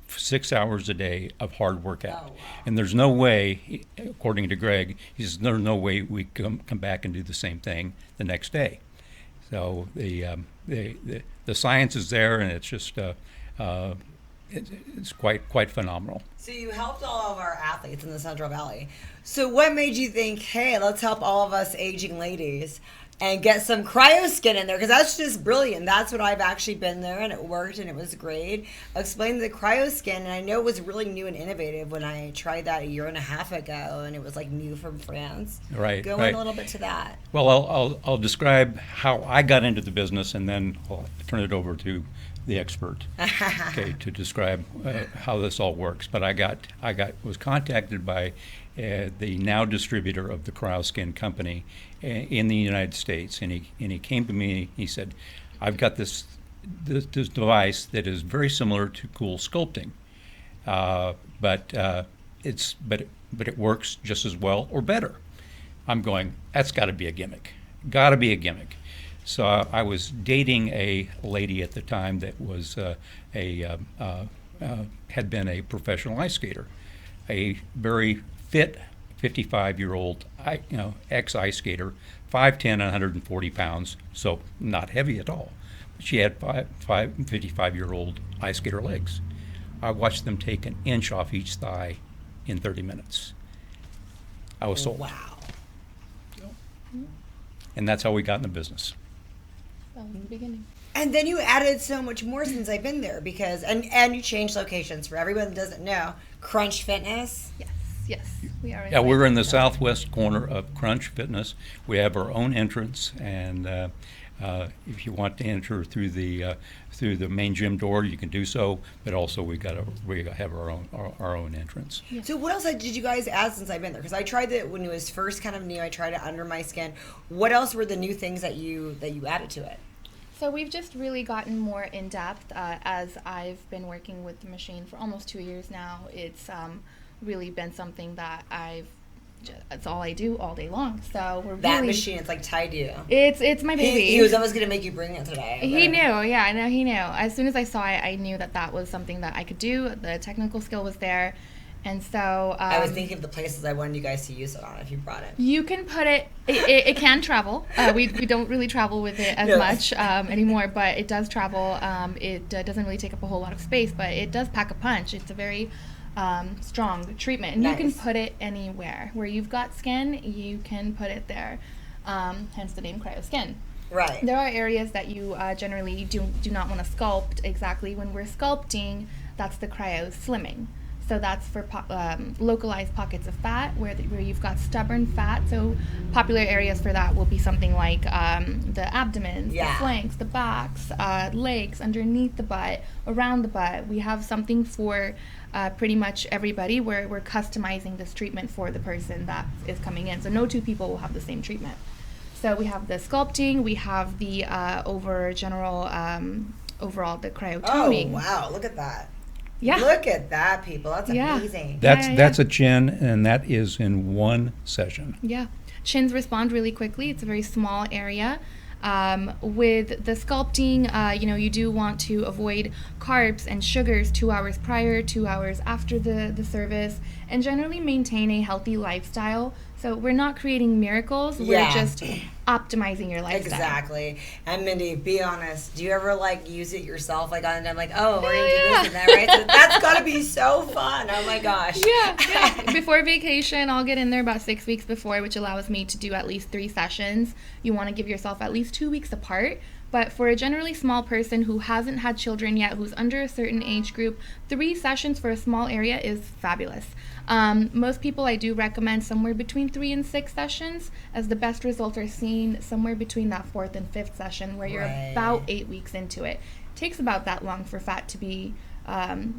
6 hours a day of hard workout. Oh, wow. And there's no way, according to Greg, he says, there's no way we come back and do the same thing the next day. So the science is there, and it's just it's quite phenomenal. So you helped all of our athletes in the Central Valley. So what made you think, hey, let's help all of us aging ladies and get some cryo skin in there? Because that's just brilliant. That's what I've actually been there, and it worked, and it was great. Explain the cryo skin, and I know it was really new and innovative when I tried that 1.5 years ago, and it was like new from France. Right. Go in a little bit to that. Well, I'll describe how I got into the business, and then I'll turn it over to the expert, to describe how this all works. But I was contacted by the now distributor of the CryoSkin company in the United States, and he came to me. He said, "I've got this device that is very similar to Cool Sculpting, but it works just as well or better." I'm going, that's got to be a gimmick. Got to be a gimmick. So I was dating a lady at the time that was had been a professional ice skater, a very fit 55-year-old ex-ice skater, 5'10", and 140 pounds, so not heavy at all. She had 55-year-old ice skater legs. I watched them take an inch off each thigh in 30 minutes. I was sold. Wow. And that's how we got in the business. Well, in the beginning. And then you added so much more since I've been there, because and you changed locations. For everyone that doesn't know, Crunch Fitness. Yes, we are. Yeah, we're in the southwest corner of Crunch Fitness. We have our own entrance, and if you want to enter through the main gym door, you can do so. But also, we have our own entrance. Yeah. So what else did you guys add since I've been there? Because I tried it when it was first kind of new. I tried it under my skin. What else were the new things that you added to it? So we've just really gotten more in depth as I've been working with the machine for almost 2 years now. It's really been something that it's all I do all day long. So we're that really, machine, it's like tied to you. It's my baby. He was almost gonna make you bring it today. He knew, yeah, I know he knew. As soon as I saw it, I knew that was something that I could do. The technical skill was there, and so I was thinking of the places I wanted you guys to use it on if you brought it. You can put it. It can travel. We don't really travel with it as much anymore, but it does travel. It doesn't really take up a whole lot of space, but it does pack a punch. It's a very strong treatment. And you can put it anywhere. Where you've got skin, you can put it there. Hence the name cryo skin. Right. There are areas that you generally do not want to sculpt exactly. When we're sculpting, that's the cryo slimming. So that's for localized pockets of fat where you've got stubborn fat. So popular areas for that will be something like the abdomen, the flanks, the backs, legs, underneath the butt, around the butt. We have something for pretty much everybody where we're customizing this treatment for the person that is coming in. So no two people will have the same treatment. So we have the sculpting, we have the overall the cryotomy. Oh, wow, look at that. Yeah. Look at that, people. That's amazing. That's a chin, and that is in one session. Yeah. Chins respond really quickly. It's a very small area. With the sculpting, you do want to avoid carbs and sugars 2 hours prior, 2 hours after the service, and generally maintain a healthy lifestyle. So we're not creating miracles. We're just optimizing your lifestyle. Exactly. And Mindy, be honest. Do you ever use it yourself? On and I'm like, oh, we're gonna do this and that, right? So that's gotta be so fun. Oh my gosh. Yeah. Before vacation, I'll get in there about 6 weeks before, which allows me to do at least 3 sessions. You want to give yourself at least 2 weeks apart. But for a generally small person who hasn't had children yet, who's under a certain age group, 3 sessions for a small area is fabulous. Most people I do recommend somewhere between 3 and 6 sessions, as the best results are seen somewhere between that 4th and 5th session where you're about 8 weeks into it. It takes about that long for fat to be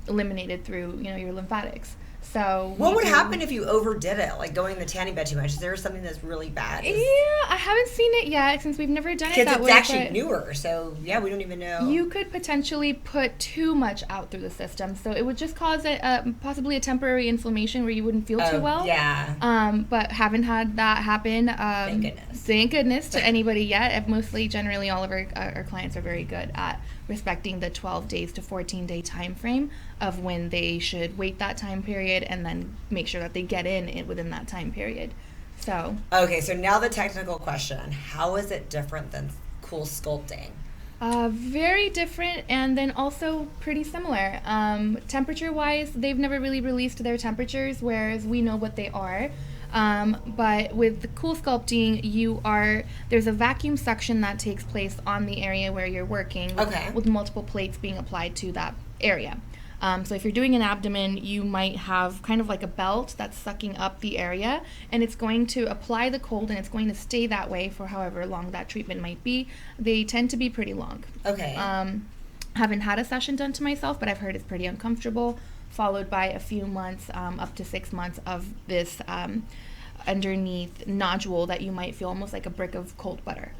eliminated through your lymphatics. So what would happen if you overdid it, going the tanning bed too much? Is there something that's really bad? Yeah, I haven't seen it yet since we've never done it that way. Because it's actually newer, so yeah, we don't even know. You could potentially put too much out through the system, so it would just cause possibly a temporary inflammation where you wouldn't feel too well. Yeah. But haven't had that happen. Thank goodness. Thank goodness to anybody yet. Mostly, generally, all of our clients are very good at respecting the 12 days to 14-day time frame of when they should wait that time period and then make sure that they get in within that time period. So okay, so now the technical question: how is it different than cool sculpting? Very different, and then also pretty similar. Temperature-wise, they've never really released their temperatures, whereas we know what they are. But with the cool sculpting, there's a vacuum suction that takes place on the area where you're working with multiple plates being applied to that area. So if you're doing an abdomen, you might have kind of like a belt that's sucking up the area, and it's going to apply the cold, and it's going to stay that way for however long that treatment might be. They tend to be pretty long. Okay. Haven't had a session done to myself, but I've heard it's pretty uncomfortable, followed by a few months, up to 6 months of this underneath nodule that you might feel almost like a brick of cold butter.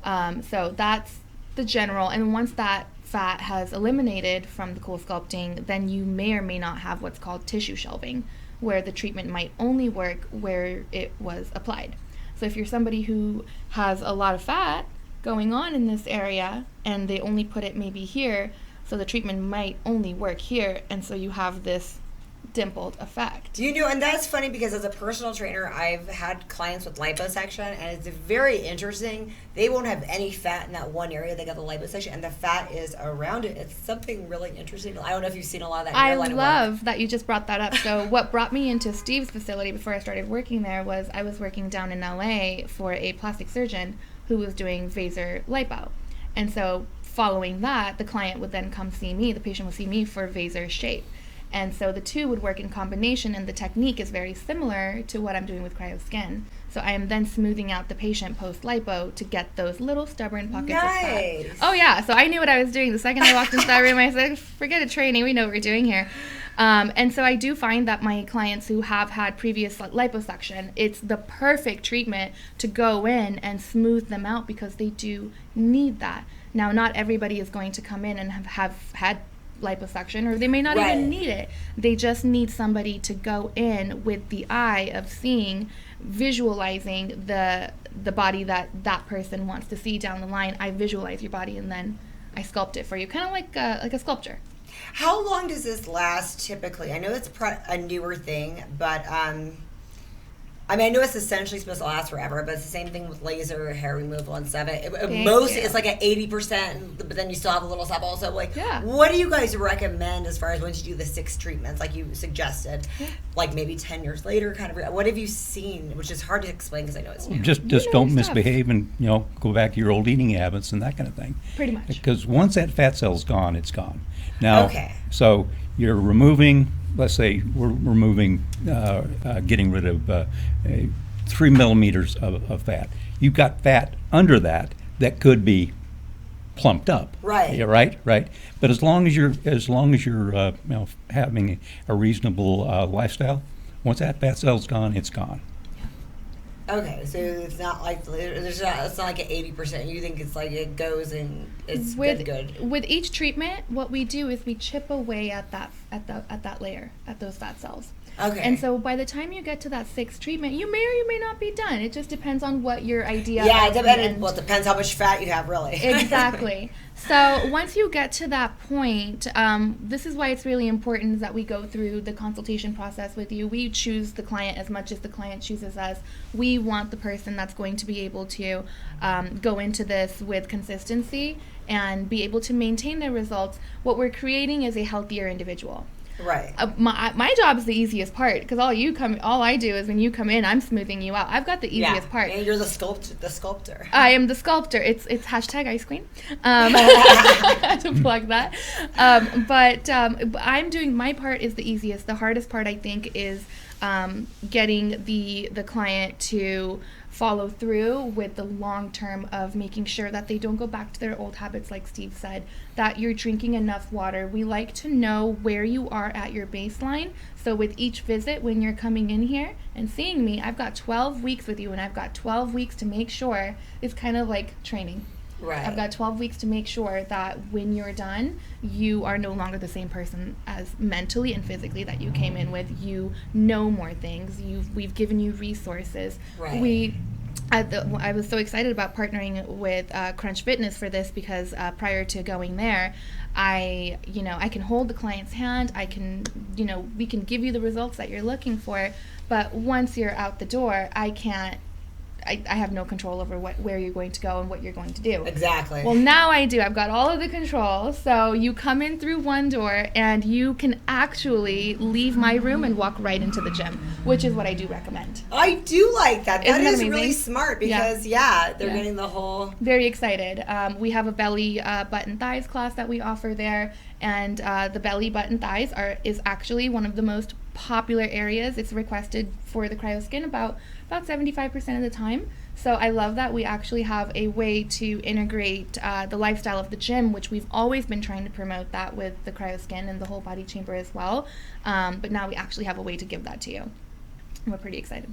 So that's the general, and once that fat has eliminated from the cool sculpting, then you may or may not have what's called tissue shelving, where the treatment might only work where it was applied. So if you're somebody who has a lot of fat going on in this area and they only put it maybe here, so the treatment might only work here, and so you have this dimpled effect. And that's funny because as a personal trainer, I've had clients with liposuction, and it's very interesting. They won't have any fat in that one area. They got the liposuction, and the fat is around it. It's something really interesting. I don't know if you've seen a lot of that in your line of work. I love that you just brought that up. So what brought me into Steve's facility before I started working there was I was working down in LA for a plastic surgeon who was doing Vaser lipo. And so following that, the client would then come see me, the patient would see me for Vaser shape. And so the two would work in combination, and the technique is very similar to what I'm doing with cryo skin. So I am then smoothing out the patient post-lipo to get those little stubborn pockets of fat. Oh yeah, so I knew what I was doing. The second I walked into that room, I said, forget a training, we know what we're doing here. And so I do find that my clients who have had previous liposuction, it's the perfect treatment to go in and smooth them out because they do need that. Now, not everybody is going to come in and have had liposuction, or they may not even need it. They just need somebody to go in with the eye of seeing, visualizing the body that person wants to see down the line. I visualize your body and then I sculpt it for you, kind of like a sculpture. How long does this last typically? I know it's a newer thing, but I I mean, I know it's essentially supposed to last forever, but it's the same thing with laser hair removal and stuff. Thank Most you. it's like at 80%, but then you still have a little stuff also. Like, Yeah. what do you guys recommend as far as once you do the 6 treatments, like you suggested, like maybe 10 years later, kind of? What have you seen? Which is hard to explain because I know it's new. Just know don't your stuff. misbehave and go back to your old eating habits and that kind of thing. Pretty much. Because once that fat cell's gone, it's gone. Now, Okay. so you're removing. Let's say we're removing, getting rid of 3 millimeters of fat. You've got fat under that could be plumped up. Right. Yeah, right. But as long as you're having a reasonable lifestyle, once that fat cell's gone, it's gone. Okay, so it's not like it's not like an 80%. You think it's like it goes and it's good. With each treatment, what we do is we chip away at that layer, at those fat cells. Okay. And so by the time you get to that 6th treatment, you may or you may not be done. It just depends on what your idea. Yeah, of the it end- depends how much fat you have, really. Exactly. So once you get to that point, this is why it's really important that we go through the consultation process with you. We choose the client as much as the client chooses us. We want the person that's going to be able to go into this with consistency and be able to maintain their results. What we're creating is a healthier individual. Right. My job is the easiest part because all I do is when you come in, I'm smoothing you out. I've got the easiest part. And you're the sculptor. I am the sculptor. It's hashtag ice queen. To plug that. But I'm doing my part is the easiest. The hardest part I think is getting the client to follow through with the long term of making sure that they don't go back to their old habits, like Steve said, that you're drinking enough water. We like to know where you are at your baseline. So with each visit, when you're coming in here and seeing me, I've got 12 weeks with you, and I've got 12 weeks to make sure it's kind of like training. Right. I've got 12 weeks to make sure that when you're done, you are no longer the same person as mentally and physically that you came in with. You know more things. We've given you resources. Right. I was so excited about partnering with Crunch Fitness for this because prior to going there, I can hold the client's hand. We can give you the results that you're looking for. But once you're out the door, I have no control over where you're going to go and what you're going to do. Exactly. Well, now I do. I've got all of the control. So you come in through one door and you can actually leave my room and walk right into the gym, which is what I do recommend. I do like that. Isn't That that is really amazing? smart because, they're Yeah. getting the whole... Very excited. We have a belly button thighs class that we offer there, and the belly button thighs is actually one of the most popular areas. It's requested for the cryo skin about 75% of the time. So I love that we actually have a way to integrate the lifestyle of the gym, which we've always been trying to promote that with the cryo skin and the whole body chamber as well. But now we actually have a way to give that to you. We're pretty excited.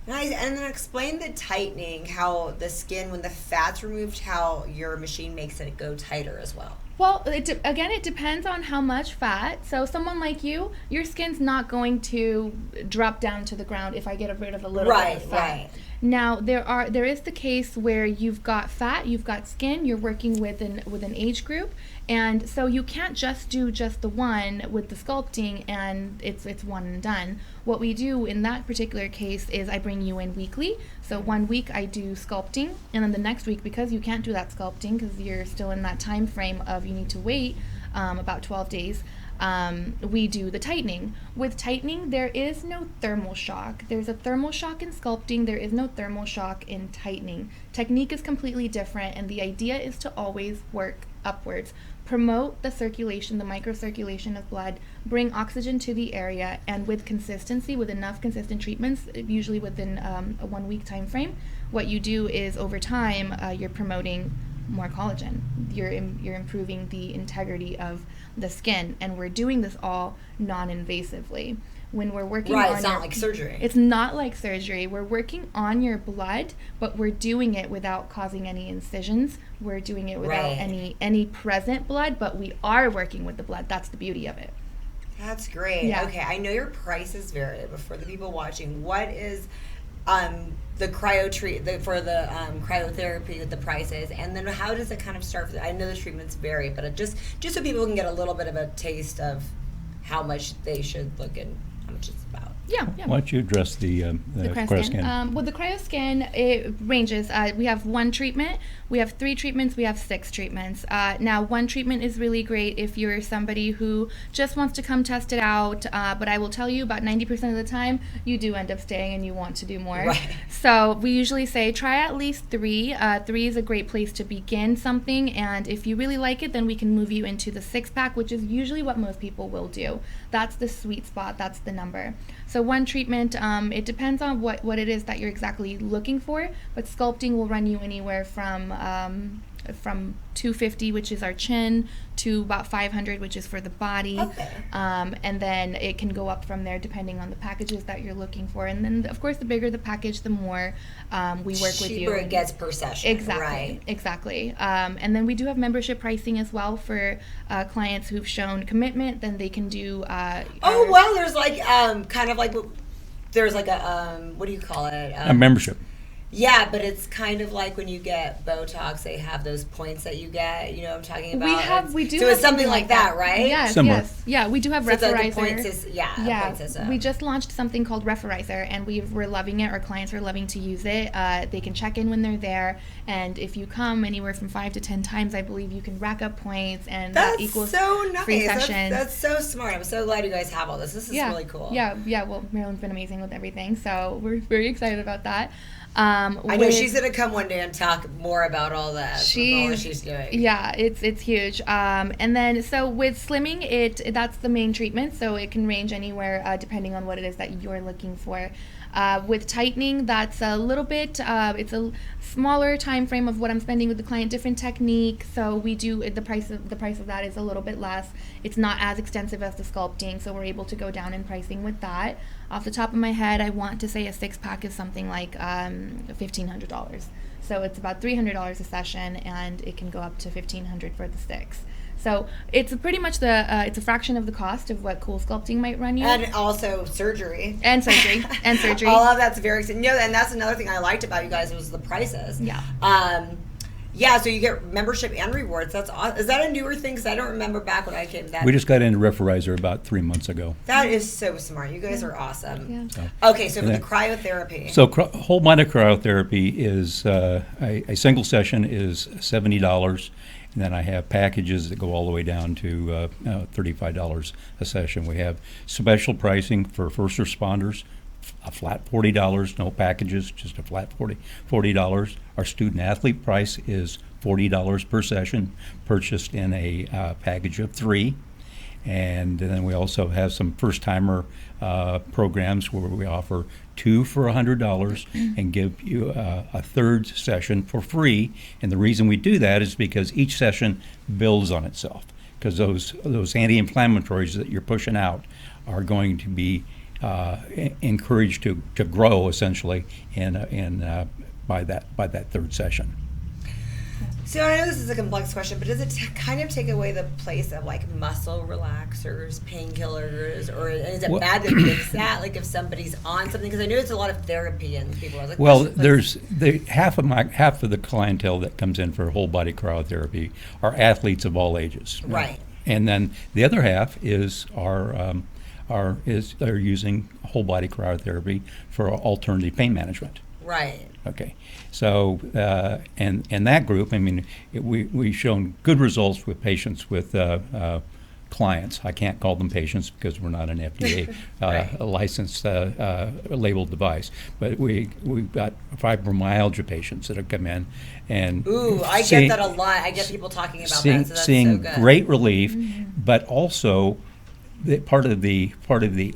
Nice. And then explain the tightening, how the skin, when the fat's removed, how your machine makes it go tighter as well. Well, it depends on how much fat. So someone like you, your skin's not going to drop down to the ground if I get rid of a little bit of fat. Right. Now, there is the case where you've got fat, you've got skin, you're working with an age group, and so you can't just do just the one with the sculpting and it's one and done. What we do in that particular case is I bring you in weekly. So 1 week I do sculpting, and then the next week, because you can't do that sculpting because you're still in that time frame of you need to wait about 12 days, we do the tightening. With tightening, there is no thermal shock. There's a thermal shock in sculpting. There is no thermal shock in tightening. Technique is completely different, and the idea is to always work upwards. Promote the circulation, the microcirculation of blood, bring oxygen to the area, and with consistency, with enough consistent treatments, usually within a 1 week time frame, what you do is over time, you're promoting more collagen. You're improving the integrity of the skin, and we're doing this all non-invasively. When we're working on it's not like surgery. It's not like surgery. We're working on your blood, but we're doing it without causing any incisions. We're doing it without any present blood, but we are working with the blood. That's the beauty of it. That's great. Yeah. Okay, I know your prices vary, but for the people watching, what is the cryotherapy, the prices, and then how does it kind of start? I know the treatments vary, but just so people can get a little bit of a taste of how much they should look and how much it's about. Yeah. Why don't you address the cryoscan? Well, the cryoscan, it ranges. We have 1 treatment, we have 3 treatments, we have 6 treatments. Now, 1 treatment is really great if you're somebody who just wants to come test it out, but I will tell you about 90% of the time, you do end up staying and you want to do more. Right. So we usually say try at least 3. 3 is a great place to begin something, and if you really like it, then we can move you into the 6-pack, which is usually what most people will do. That's the sweet spot, that's the number. So 1 treatment, it depends on what it is that you're exactly looking for, but sculpting will run you anywhere from $250, which is our chin, to about $500, which is for the body. Okay. And then it can go up from there depending on the packages that you're looking for. And then, of course, the bigger the package, the more we work with you. Cheaper it gets per session. Exactly. Right. Exactly. And then we do have membership pricing as well for clients who've shown commitment. Then they can do. Well, there's like kind of like there's like a what do you call it? A membership. Yeah, but it's kind of like when you get Botox, they have those points that you get. You know what I'm talking about? We do. So it's something like that, right? Yes, Similar. yes. Yeah, we do have So it's like Referizer. the point system. We just launched something called Referizer, and we're loving it. Our clients are loving to use it. They can check in when they're there, and if you come anywhere from 5 to 10 times, I believe you can rack up points, and that equals so nice. free sessions. That's so smart. I'm so glad you guys have all this. This is really cool. Yeah. Well, Marilyn's been amazing with everything, so we're very excited about that. I know she's gonna come one day and talk more about all that. All that she's doing. Yeah, it's huge. And then so with slimming, that's the main treatment. So it can range anywhere depending on what it is that you're looking for. With tightening, that's a little bit. It's a smaller time frame of what I'm spending with the client. Different technique. So we do the price of that is a little bit less. It's not as extensive as the sculpting, so we're able to go down in pricing with that. Off the top of my head, I want to say a 6-pack is something like $1,500. So it's about $300 a session, and it can go up to $1,500 for the 6. So it's pretty much it's a fraction of the cost of what cool sculpting might run you. And also surgery. And surgery. All of that's very expensive. And that's another thing I liked about you guys was the prices. Yeah. Yeah, so you get membership and rewards. That's awesome. Is that a newer thing? Because I don't remember back when I came. We just got into Referizer about 3 months ago. That is so smart. You guys are awesome. Yeah. So, okay, so for the cryotherapy. So whole body cryotherapy is a single session is $70. And then I have packages that go all the way down to $35 a session. We have special pricing for first responders, a flat $40, no packages, just a flat $40. Our student athlete price is $40 per session, purchased in a package of 3. And then we also have some first-timer programs where we offer 2 for $100 and give you a third session for free. And the reason we do that is because each session builds on itself. Because those anti-inflammatories that you're pushing out are going to be encouraged to grow essentially by that third session. So I know this is a complex question, but does it kind of take away the place of like muscle relaxers, painkillers, or is it bad to mix that? Like if somebody's on something, because I know it's a lot of therapy and people are like. Well, there's half of the clientele that comes in for whole body cryotherapy are athletes of all ages. Right. And then the other half is they're using whole body cryotherapy for alternative pain management. Right. Okay, so and that group, I mean, we've shown good results with patients with clients. I can't call them patients because we're not an FDA licensed labeled device. But we've got fibromyalgia patients that have come in and I get that a lot. I get people talking about that. So that's seeing so good. great relief, but also part of the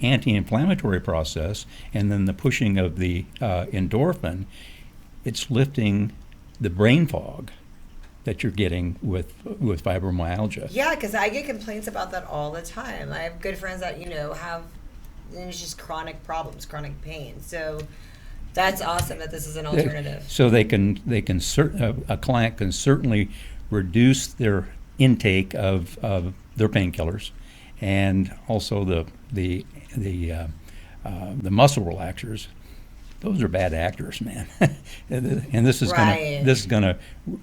anti-inflammatory process, and then the pushing of the endorphin. It's lifting the brain fog that you're getting with fibromyalgia. Yeah, because I get complaints about that all the time. I have good friends that have it's just chronic problems, chronic pain. So that's awesome that this is an alternative. So a client can certainly reduce their intake of their painkillers, and also the muscle relaxers. Those are bad actors, man. And this is gonna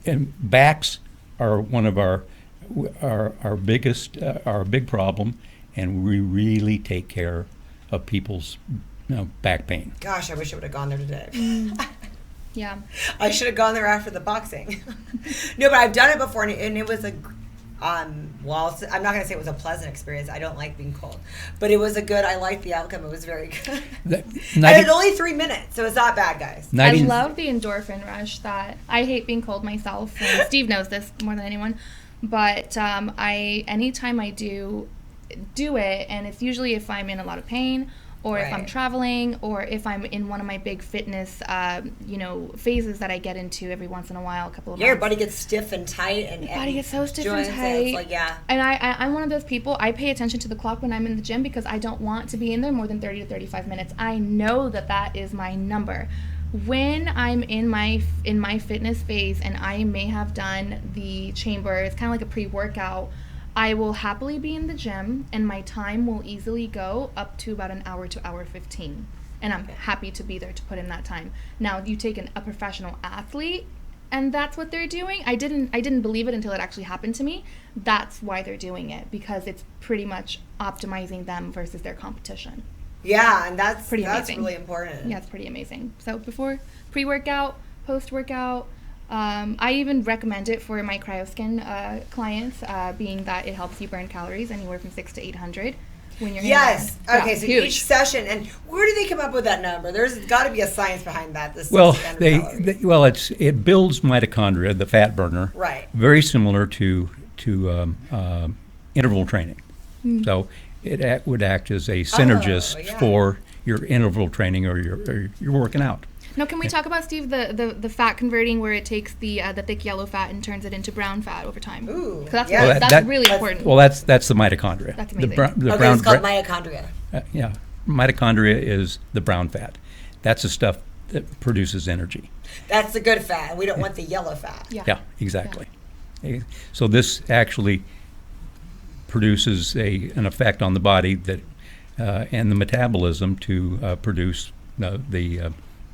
and backs are one of our big problem, and we really take care of people's back pain. Gosh, I wish I would have gone there today. Yeah. I should have gone there after the boxing. No, but I've done it before, and it was a, well, I'm not going to say it was a pleasant experience. I don't like being cold. But it was I liked the outcome. It was very good. And it's only 3 minutes, so it's not bad, guys. I love the endorphin rush that, I hate being cold myself, and Steve knows this more than anyone. But anytime I do it, and it's usually if I'm in a lot of pain, or if I'm traveling, or if I'm in one of my big fitness, phases that I get into every once in a while, a couple of months. Your body gets stiff and tight. And your body gets so stiff and joints, tight. it's like, yeah. And I'm one of those people, I pay attention to the clock when I'm in the gym because I don't want to be in there more than 30 to 35 minutes. I know that is my number. When I'm in my fitness phase and I may have done the chamber, it's kind of like a pre-workout, I will happily be in the gym, and my time will easily go up to about an hour to hour 15. And I'm happy to be there to put in that time. Now, you take a professional athlete, and that's what they're doing. I didn't believe it until it actually happened to me. That's why they're doing it, because it's pretty much optimizing them versus their competition. Yeah, and that's amazing. Really important. Yeah, it's pretty amazing. So before, pre-workout, post-workout, I even recommend it for my cryoskin clients, being that it helps you burn calories anywhere from 600 to 800 when you're Yes. in there. Okay, so huge. each session, and where do they come up with that number? There's got to be a science behind that. It builds mitochondria, the fat burner. Right. Very similar to interval training. So it would act as a synergist for your interval training or your working out. Now, can we talk about, Steve, the fat converting where it takes the thick yellow fat and turns it into brown fat over time? Ooh, that's really important. Well, that's the mitochondria. That's amazing. It's called mitochondria. Mitochondria is the brown fat. That's the stuff that produces energy. That's the good fat. We don't want the yellow fat. Yeah, exactly. Yeah. So this actually produces an effect on the body that and the metabolism to produce the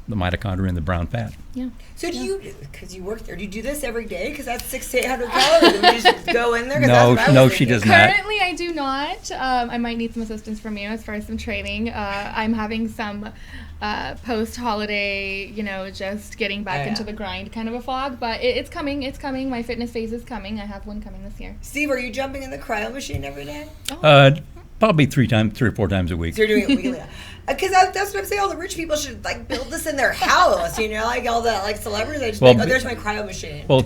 mitochondria and the brown fat. Yeah. So because you work there, do you do this every day? Because that's 600 to 800 calories. And you just go in there? No, she does not. Currently, I do not. I might need some assistance from you as far as some training. I'm having some post-holiday, just getting back into the grind kind of a fog. But it's coming. It's coming. My fitness phase is coming. I have one coming this year. Steve, are you jumping in the cryo machine every day? Probably 3 or 4 times a week. So you're doing it weekly. Because that's what I'm saying. All the rich people should build this in their house. Like all the celebrities. They just there's my cryo machine. Well,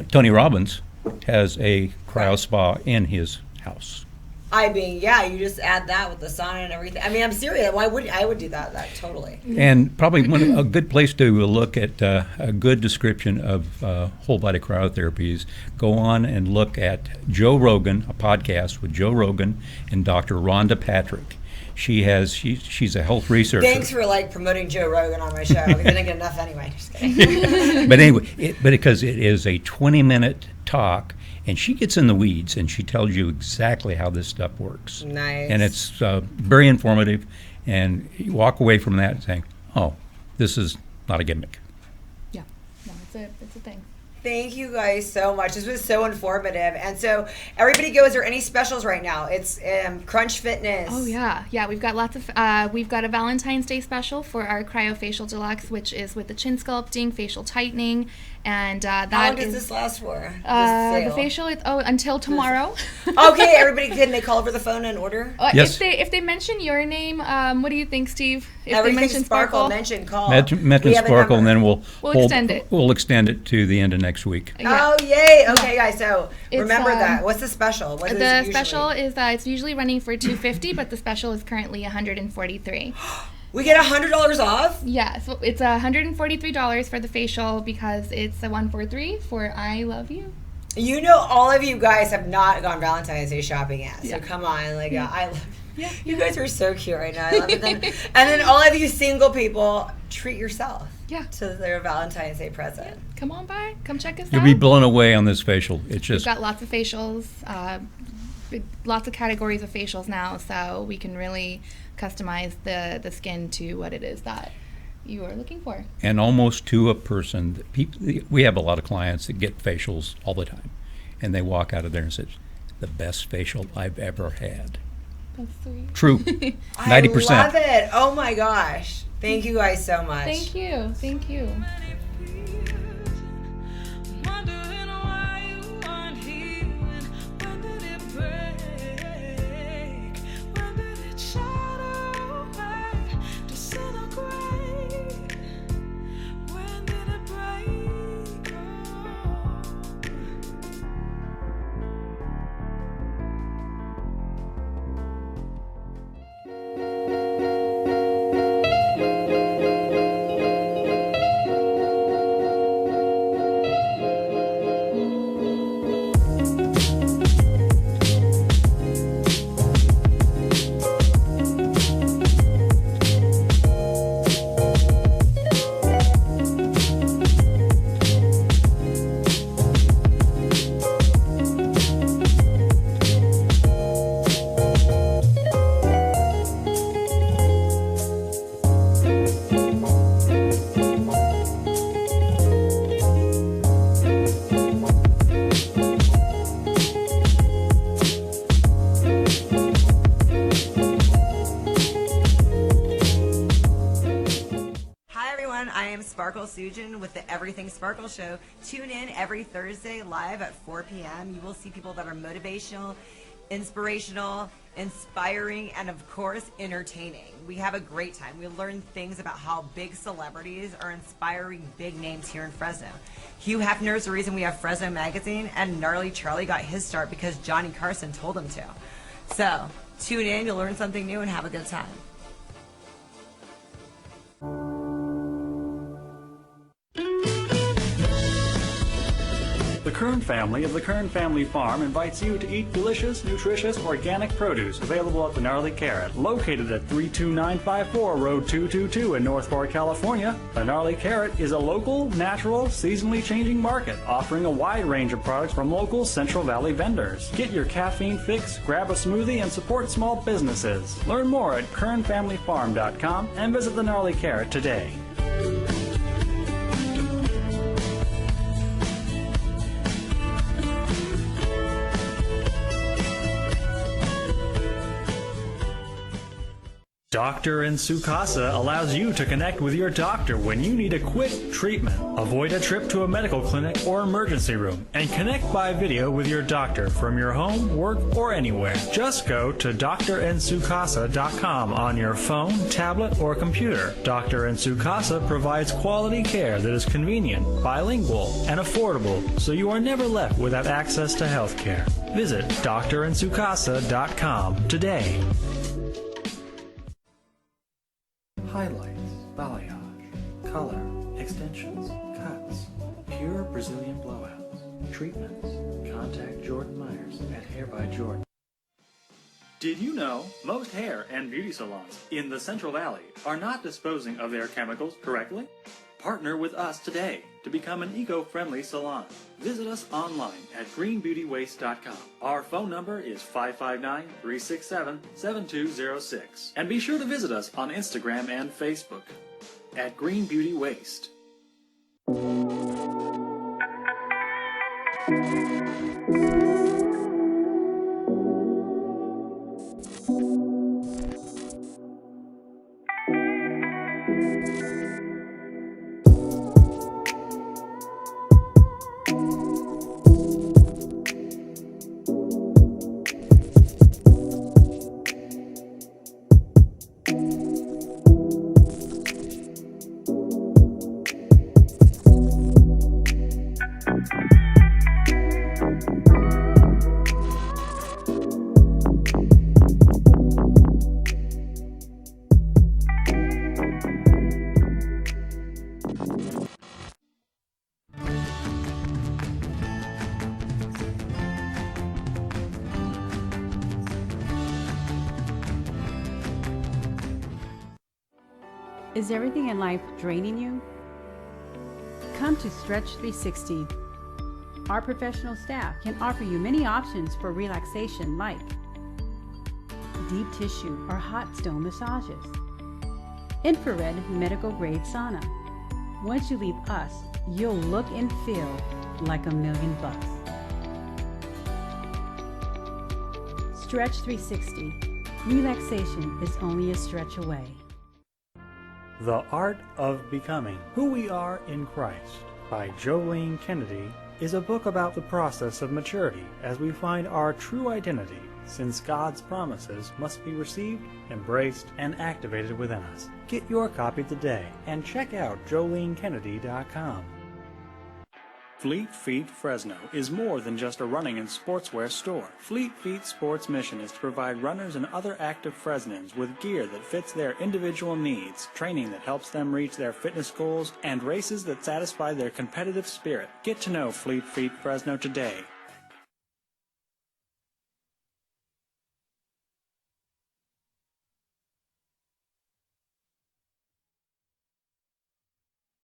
Tony Robbins has a cryo spa in his house. You just add that with the sauna and everything. I mean, I'm serious. Why wouldn't I would do that totally. And probably a good place to look at a good description of whole body cryotherapy is go on and look at Joe Rogan, a podcast with Joe Rogan and Dr. Rhonda Patrick. She's a health researcher. Thanks for promoting Joe Rogan on my show. We didn't get enough anyway. Just kidding. But anyway, because it is a 20-minute talk, and she gets in the weeds and she tells you exactly how this stuff works. Nice. And it's very informative, and you walk away from that saying, "Oh, this is not a gimmick." Yeah, no, it's a thing. Thank you guys so much. This was so informative. And so everybody go, is there any specials right now? It's Crunch Fitness. Oh, yeah. Yeah, we've got we've got a Valentine's Day special for our Cryofacial Deluxe, which is with the chin sculpting, facial tightening, and that How long does this last for? The facial, until tomorrow. Okay, everybody, can they call over the phone and order? Yes. If they mention your name, what do you think, Steve? If Everything they mention Sparkle, mention call. Mention Sparkle, and then we'll extend it. We'll extend it to the end of next week. Yeah. Oh, yay. Okay, guys, so remember that. What's the special? What is the special is that it's usually running for $250, but the special is currently $143. We get $100 off? Yeah, so it's $143 for the facial because it's a 143 for I Love You. All of you guys have not gone Valentine's Day shopping yet. So come on, I love you. Yeah, you guys are so cute right now. I love it. And then all of you single people, treat yourself. Yeah. To their Valentine's Day present. Yeah. Come on by. Come check us out. You'll be blown away on this facial. It's just we've got lots of facials, lots of categories of facials now, so we can really customize the skin to what it is that you are looking for. And almost to a person. We have a lot of clients that get facials all the time, and they walk out of there and say, "The best facial I've ever had." That's sweet. True. 90%. I love it. Oh my gosh. Thank you guys so much. Thank you. Thank you. Wondering why you aren't here. When did it break? When did it shadow away, disintegrate? When did it break? Soojian with the Everything Sparkle Show. Tune in every Thursday live at 4 p.m. You will see people that are motivational, inspirational, inspiring, and of course, entertaining. We have a great time. We learn things about how big celebrities are inspiring big names here in Fresno. Hugh Hefner is the reason we have Fresno Magazine, and Gnarly Charlie got his start because Johnny Carson told him to. So, tune in, you'll learn something new, and have a good time. The Kern family of the Kern Family Farm invites you to eat delicious, nutritious, organic produce available at the Gnarly Carrot, located at 32954 Road 222 in North Park, California. The Gnarly Carrot is a local, natural, seasonally changing market, offering a wide range of products from local Central Valley vendors. Get your caffeine fix, grab a smoothie, and support small businesses. Learn more at KernFamilyFarm.com and visit the Gnarly Carrot today. Doctor in Sukasa allows you to connect with your doctor when you need a quick treatment. Avoid a trip to a medical clinic or emergency room and connect by video with your doctor from your home, work, or anywhere. Just go to drinsukasa.com on your phone, tablet, or computer. Dr. in Sukasa provides quality care that is convenient, bilingual, and affordable, so you are never left without access to health care. Visit drinsukasa.com today. Highlights, balayage, color, extensions, cuts, pure Brazilian blowouts, treatments. Contact Jordan Myers at Hair by Jordan. Did you know most hair and beauty salons in the Central Valley are not disposing of their chemicals correctly? Partner with us today to become an eco-friendly salon. Visit us online at greenbeautywaste.com. Our phone number is 559-367-7206. And be sure to visit us on Instagram and Facebook at Green Beauty Waste. Is everything in life draining you? Come to Stretch 360. Our professional staff can offer you many options for relaxation like deep tissue or hot stone massages, infrared medical grade sauna. Once you leave us, you'll look and feel like $1,000,000. Stretch 360. Relaxation is only a stretch away. The Art of Becoming Who We Are in Christ by Jolene Kennedy is a book about the process of maturity as we find our true identity, since God's promises must be received, embraced, and activated within us. Get your copy today and check out JoleneKennedy.com. Fleet Feet Fresno is more than just a running and sportswear store. Fleet Feet Sports' mission is to provide runners and other active Fresnans with gear that fits their individual needs, training that helps them reach their fitness goals, and races that satisfy their competitive spirit. Get to know Fleet Feet Fresno today.